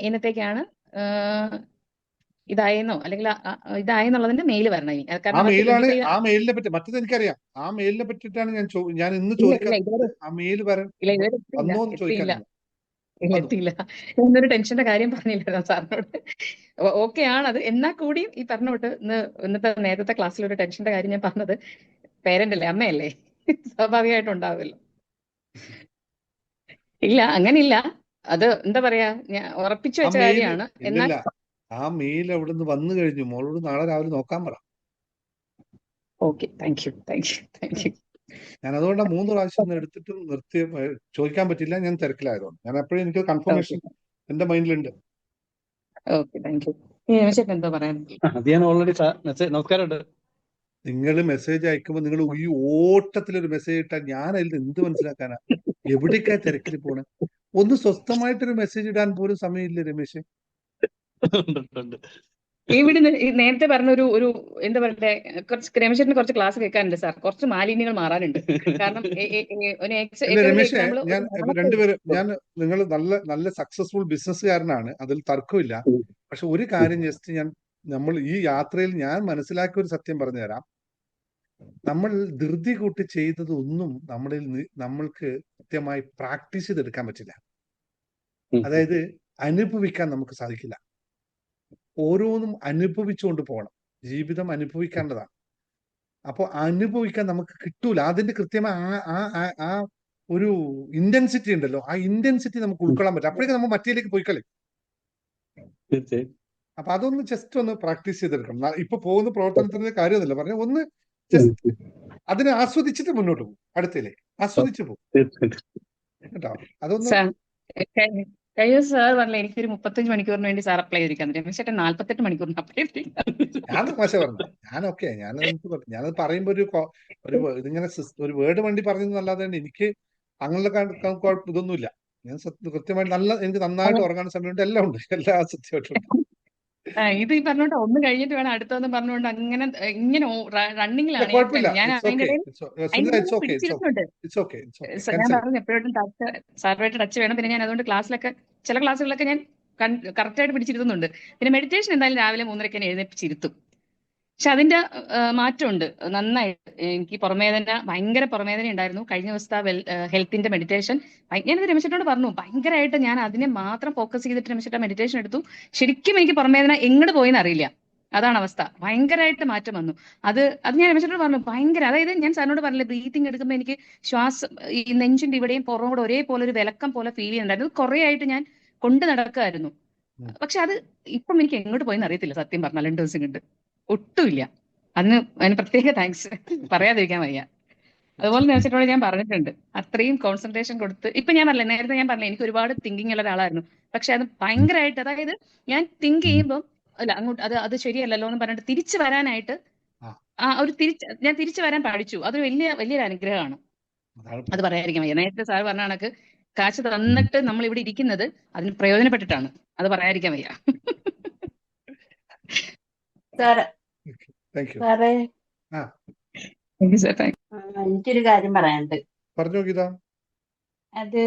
എന്നത്തേക്കാണ് ഇതായെന്നോ അല്ലെങ്കിൽ ഇതായെന്നുള്ളതിന്റെ മെയിൽ വരണം. ആ മെയിലിനെ പറ്റി മറ്റത് എനിക്കറിയാം. ആ മെയിലിനെ പറ്റിയിട്ടാണ് ഞാൻ ഇന്ന് ചോദിക്കുന്നത്. ആ മെയിൽ വന്നോ എന്ന് ചോദിക്കാനില്ല. എത്തിയില്ല എന്നൊരു ടെൻഷന്റെ കാര്യം പറഞ്ഞില്ലായിരുന്നു സാറിനോട്. ഓക്കെ ആണത്, എന്നാൽ കൂടിയും ഈ പറഞ്ഞ തൊട്ട് ഇന്നത്തെ നേരത്തെ ക്ലാസ്സിൽ ഒരു ടെൻഷന്റെ കാര്യം ഞാൻ പറഞ്ഞത്, പേരന്റ് അല്ലേ, അമ്മയല്ലേ, സ്വാഭാവികമായിട്ടും ഉണ്ടാവുമല്ലോ. ഇല്ല, അങ്ങനില്ല, അത് എന്താ പറയാ, ഞാൻ ഉറപ്പിച്ചു വെച്ച കാര്യമാണ്. എന്നാൽ ആ മെയിൽ അവിടെ നിന്ന് വന്നു കഴിഞ്ഞു. മോളോട് നാളെ രാവിലെ നോക്കാൻ പറ. Okay, thank you. ഞാൻ അതുകൊണ്ടാണ് 3 പ്രാവശ്യം എടുത്തിട്ടും നിർത്തി ചോദിക്കാൻ പറ്റില്ല. ഞാൻ തിരക്കിലായതുകൊണ്ട്. ഞാൻ എപ്പോഴും എനിക്ക് കൺഫർമേഷൻ എന്റെ മൈൻഡിലുണ്ട്. നിങ്ങൾ മെസ്സേജ് അയക്കുമ്പോൾ നിങ്ങൾ ഈ ഓട്ടത്തിലൊരു മെസ്സേജ് ഇട്ടാൽ ഞാൻ അതിൽ എന്ത് മനസ്സിലാക്കാനാ? എവിടേക്കാ തിരക്കിൽ പോണേ? ഒന്ന് സ്വസ്ഥമായിട്ടൊരു മെസ്സേജ് ഇടാൻ പോലും സമയമില്ല രമേശ്. ഇവിടെ നേരത്തെ പറഞ്ഞ ഒരു എന്താ പറയട്ടെ, രമേശേട്ടന് കുറച്ച് ക്ലാസ് കേൾക്കാനുണ്ട് സാർ, കുറച്ച് മാലിന്യങ്ങൾ മാറാനുണ്ട്. കാരണം രമേശ്, ഞാൻ നിങ്ങൾ നല്ല സക്സസ്ഫുൾ ബിസിനസ്സുകാരനാണ്, അതിൽ തർക്കമില്ല. പക്ഷെ ഒരു കാര്യം ജസ്റ്റ് നമ്മൾ ഈ യാത്രയിൽ ഞാൻ മനസ്സിലാക്കിയ ഒരു സത്യം പറഞ്ഞു തരാം. നമ്മൾ ധൃതി കൂട്ടി ചെയ്തതൊന്നും നമ്മൾക്ക് കൃത്യമായി പ്രാക്ടീസ് ചെയ്തെടുക്കാൻ പറ്റില്ല. അതായത് അനുഭവിക്കാൻ നമുക്ക് സാധിക്കില്ല. ഓരോന്നും അനുഭവിച്ചുകൊണ്ട് പോകണം. ജീവിതം അനുഭവിക്കേണ്ടതാണ്. അപ്പോൾ അനുഭവിക്കാൻ നമുക്ക് കിട്ടൂല. അതിന്റെ കൃത്യമായ ആ ഒരു ഇന്റൻസിറ്റി ഉണ്ടല്ലോ, ആ ഇന്റൻസിറ്റി നമുക്ക് ഉൾക്കൊള്ളാൻ പറ്റും. അപ്പോഴേക്കും നമ്മൾ മറ്റേലേക്ക് പോയി കളി. അപ്പൊ അതൊന്ന് ജസ്റ്റ് ഒന്ന് പ്രാക്ടീസ് ചെയ്തെടുക്കണം. ഇപ്പൊ പോകുന്ന പ്രവർത്തനത്തിന്റെ കാര്യമൊന്നുമില്ല പറഞ്ഞ, ഒന്ന് ജസ്റ്റ് അതിനെ ആസ്വദിച്ചിട്ട് മുന്നോട്ട് പോകും. അടുത്തേലേക്ക് ആസ്വദിച്ചു പോകും കേട്ടോ. അതൊന്ന് കഴിഞ്ഞ സാർ പറഞ്ഞില്ല, എനിക്കൊരു 35 മണിക്കൂറിന് വേണ്ടി സാർ അപ്ലൈ ചെയ്തിരിക്കാൻ, രമേശേട്ടൻ 48 മണിക്കൂറിന് അപ്ലൈ ചെയ്തിരിക്കാൻ. ഞാൻ തമാശ പറഞ്ഞു. ഞാനത് പറയുമ്പോ ഇതിങ്ങനെ ഒരു വേർഡ് വണ്ടി പറഞ്ഞല്ലാതെ എനിക്ക് അങ്ങനെയുള്ള ഇതൊന്നുമില്ല. ഞാൻ കൃത്യമായിട്ട് എനിക്ക് നന്നായിട്ട് ഉറങ്ങാൻ സമയമുണ്ട്, എല്ലാം ഉണ്ട്, എല്ലാ സത്യമായിട്ടുണ്ട്. ഇത് ഈ പറഞ്ഞോണ്ട് ഒന്ന് കഴിഞ്ഞിട്ട് വേണം അടുത്തതെന്ന് പറഞ്ഞുകൊണ്ട് അങ്ങനെ ഇങ്ങനെ റണ്ണിങ്ങിലാണ്. ഞാൻ പറഞ്ഞു എപ്പോഴും സാറുമായിട്ട് ടച്ച് വേണം. പിന്നെ ഞാൻ അതുകൊണ്ട് ചില ക്ലാസ്സുകളിലൊക്കെ ഞാൻ കറക്റ്റായിട്ട് പിടിച്ചിരുത്തുന്നുണ്ട്. പിന്നെ മെഡിറ്റേഷൻ എന്തായാലും രാവിലെ 3:30 ഞാൻ എഴുന്നേപ്പിച്ചിരുത്തും. പക്ഷെ അതിന്റെ മാറ്റമുണ്ട് നന്നായിട്ട്. എനിക്ക് ഭയങ്കര പുറമേദന ഉണ്ടായിരുന്നു. കഴിഞ്ഞ ദിവസത്തെ ഹെൽത്തിന്റെ മെഡിറ്റേഷൻ ഞാനത് രമേശേട്ടനോട് പറഞ്ഞു, ഭയങ്കരമായിട്ട് ഞാൻ അതിനെ മാത്രം ഫോക്കസ് ചെയ്തിട്ട് രമേശേട്ട മെഡിറ്റേഷൻ എടുത്തു. ശരിക്കും എനിക്ക് പുറമേദന എങ്ങോട്ട് പോയെന്ന് അറിയില്ല. അതാണ് അവസ്ഥ. ഭയങ്കരമായിട്ട് മാറ്റം വന്നു. അത് ഞാൻ രമേശേട്ടനോട് പറഞ്ഞു, ഭയങ്കര. അതായത് ഞാൻ സാറിനോട് പറഞ്ഞില്ല, ബ്രീത്തിങ് എടുക്കുമ്പോൾ എനിക്ക് ശ്വാസം ഈ നെഞ്ചിന്റെ ഇവിടെയും പുറമോടെ ഒരേപോലെ ഒരു വിലക്കം പോലെ ഫീൽ ചെയ്യുന്നുണ്ടായിരുന്നു. കുറെ ആയിട്ട് ഞാൻ കൊണ്ട് നടക്കായിരുന്നു. ഉം. പക്ഷെ അത് ഇപ്പം എനിക്ക് എങ്ങോട്ട് പോയെന്ന് അറിയത്തില്ല, സത്യം പറഞ്ഞാൽ 2 ദിവസം കൊണ്ട് ഒട്ടുമില്ല. അതിന് പ്രത്യേക താങ്ക്സ് പറയാതിരിക്കാൻ വയ്യ. അതുപോലെ നേഴ്സിനോട് ഞാൻ പറഞ്ഞിട്ടുണ്ട്, അത്രയും കോൺസെൻട്രേഷൻ കൊടുത്ത്. ഇപ്പൊ ഞാൻ പറഞ്ഞില്ല, നേരത്തെ ഞാൻ പറഞ്ഞില്ല എനിക്ക് ഒരുപാട് തിങ്കിങ് ഉള്ള ഒരാളായിരുന്നു. പക്ഷെ അത് ഭയങ്കരമായിട്ട്, അതായത് ഞാൻ തിങ്ക് ചെയ്യുമ്പോൾ അല്ല അങ്ങോട്ട് അത് ശരിയല്ലല്ലോ എന്ന് പറഞ്ഞിട്ട് തിരിച്ചു വരാനായിട്ട് ആ, ഞാൻ തിരിച്ചു വരാൻ പഠിച്ചു. അതൊരു വലിയൊരു അനുഗ്രഹമാണ്. അതാണ് അത് പ്രശ്നം. പറയാതിരിക്കാൻ വയ്യ. നേരത്തെ സാർ പറഞ്ഞ കണക്ക് കാശ് തന്നിട്ട് നമ്മൾ ഇവിടെ ഇരിക്കുന്നത് അതിന് പ്രയോജനപ്പെട്ടിട്ടാണ്. അത് പറയാതിരിക്കാൻ വയ്യ. Sir thank you. സാറേ ആ, താങ്ക് യു സാർ. എനിക്കൊരു കാര്യം പറയാനുണ്ട്. പറഞ്ഞോ ഗീത. അത്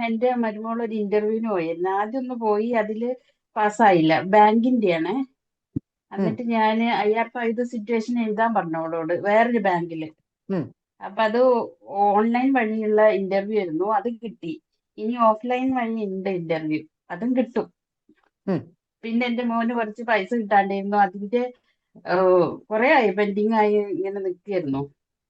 എന്റെ മരുമോൾ ഒരു ഇന്റർവ്യൂവിന് പോയിരുന്നു. ആദ്യം ഒന്ന് പോയി, അതില് പാസ്സായില്ല. ബാങ്കിന്റെയാണ്. എന്നിട്ട് ഞാൻ അയ്യാർപ്പായത് സിറ്റുവേഷൻ എഴുതാൻ പറഞ്ഞവളോട്, വേറൊരു ബാങ്കില്. ഉം. അപ്പൊ അത് ഓൺലൈൻ വഴിയുള്ള ഇന്റർവ്യൂ ആയിരുന്നു, അത് കിട്ടി. ഇനി ഓഫ്ലൈൻ വഴി ഉണ്ട് ഇന്റർവ്യൂ, അതും കിട്ടും. ഉം. പിന്നെ എന്റെ മോന് കുറച്ച് പൈസ കിട്ടാണ്ടായിരുന്നു, അതിന്റെ കുറെ ആയി പെൻഡിങ് ആയി ഇങ്ങനെ നിൽക്കുകയായിരുന്നു.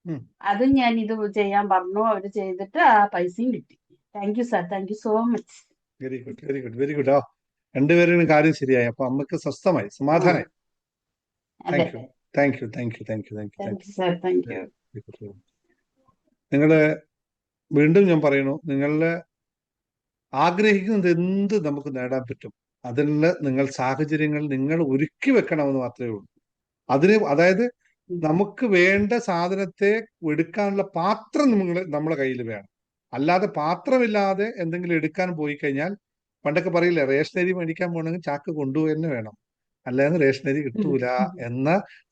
ഉം. അതും ഞാൻ ഇത് ചെയ്യാൻ പറഞ്ഞു, അവര് ചെയ്തിട്ട് ആ പൈസയും കിട്ടി. Thank you sir, thank you so much. Very good, very good, very good. ആ, രണ്ടുപേരും കാര്യം ശരിയായി. അപ്പൊ അമ്മക്ക് സ്വസ്ഥമായി, സമാധാനമായി. അതെ, thank you, thank you, thank you, thank you, thank you, thank thank you sir, thank you. You. നിങ്ങള് വീണ്ടും ഞാൻ പറയുന്നു, നിങ്ങളുടെ ആഗ്രഹിക്കുന്നത് എന്ത് നമുക്ക് നേടാൻ പറ്റും. അതിനുള്ള നിങ്ങൾ സാഹചര്യങ്ങൾ നിങ്ങൾ ഒരുക്കി വെക്കണമെന്ന് മാത്രമേ ഉള്ളൂ. അതായത് നമുക്ക് വേണ്ട സാധനത്തെ എടുക്കാനുള്ള പാത്രം നമ്മളെ കയ്യിൽ വേണം. അല്ലാതെ പാത്രമില്ലാതെ എന്തെങ്കിലും എടുക്കാൻ പോയി കഴിഞ്ഞാൽ, പണ്ടൊക്കെ പറയില്ലേ, റേഷനരി മേടിക്കാൻ പോകണമെങ്കിൽ ചാക്ക് കൊണ്ടുപോയി തന്നെ വേണം, അല്ലാതെ റേഷനരി കിട്ടൂല എന്ന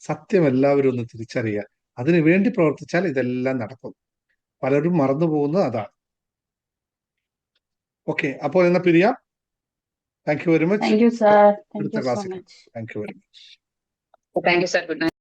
സത്യം എല്ലാവരും ഒന്ന് തിരിച്ചറിയുക. അതിനു വേണ്ടി പ്രവർത്തിച്ചാൽ ഇതെല്ലാം നടക്കും. പലരും മറന്നു പോകുന്നത് അതാണ്. ഓക്കെ, അപ്പോൾ എന്നാ പിരിയാം. Thank you very much. Thank you sir, thank അടുത്ത യു സോ ക്ലാസ്സിൽ. Much. Thank you very much. Thank you sir. Good night.